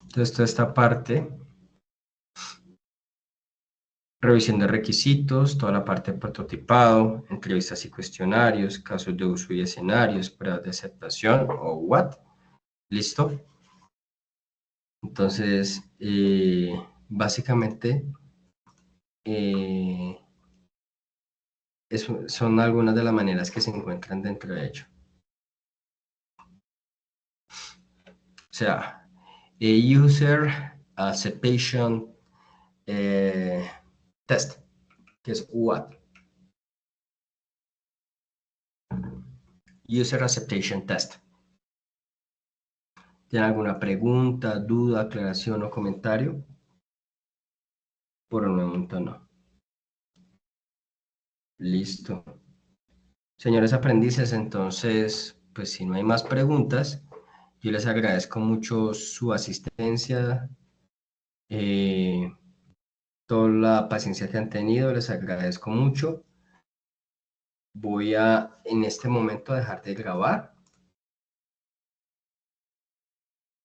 Entonces, toda esta parte, revisión de requisitos, toda la parte de prototipado, entrevistas y cuestionarios, casos de uso y escenarios, pruebas de aceptación o what. ¿Listo? Entonces, básicamente, son algunas de las maneras que se encuentran dentro de ello. O sea, user acceptation test, que es what. User acceptation test. ¿Tiene alguna pregunta, duda, aclaración o comentario? Por el momento no. Listo. Señores aprendices, entonces, pues si no hay más preguntas, yo les agradezco mucho su asistencia, toda la paciencia que han tenido, les agradezco mucho. Voy a en este momento dejar de grabar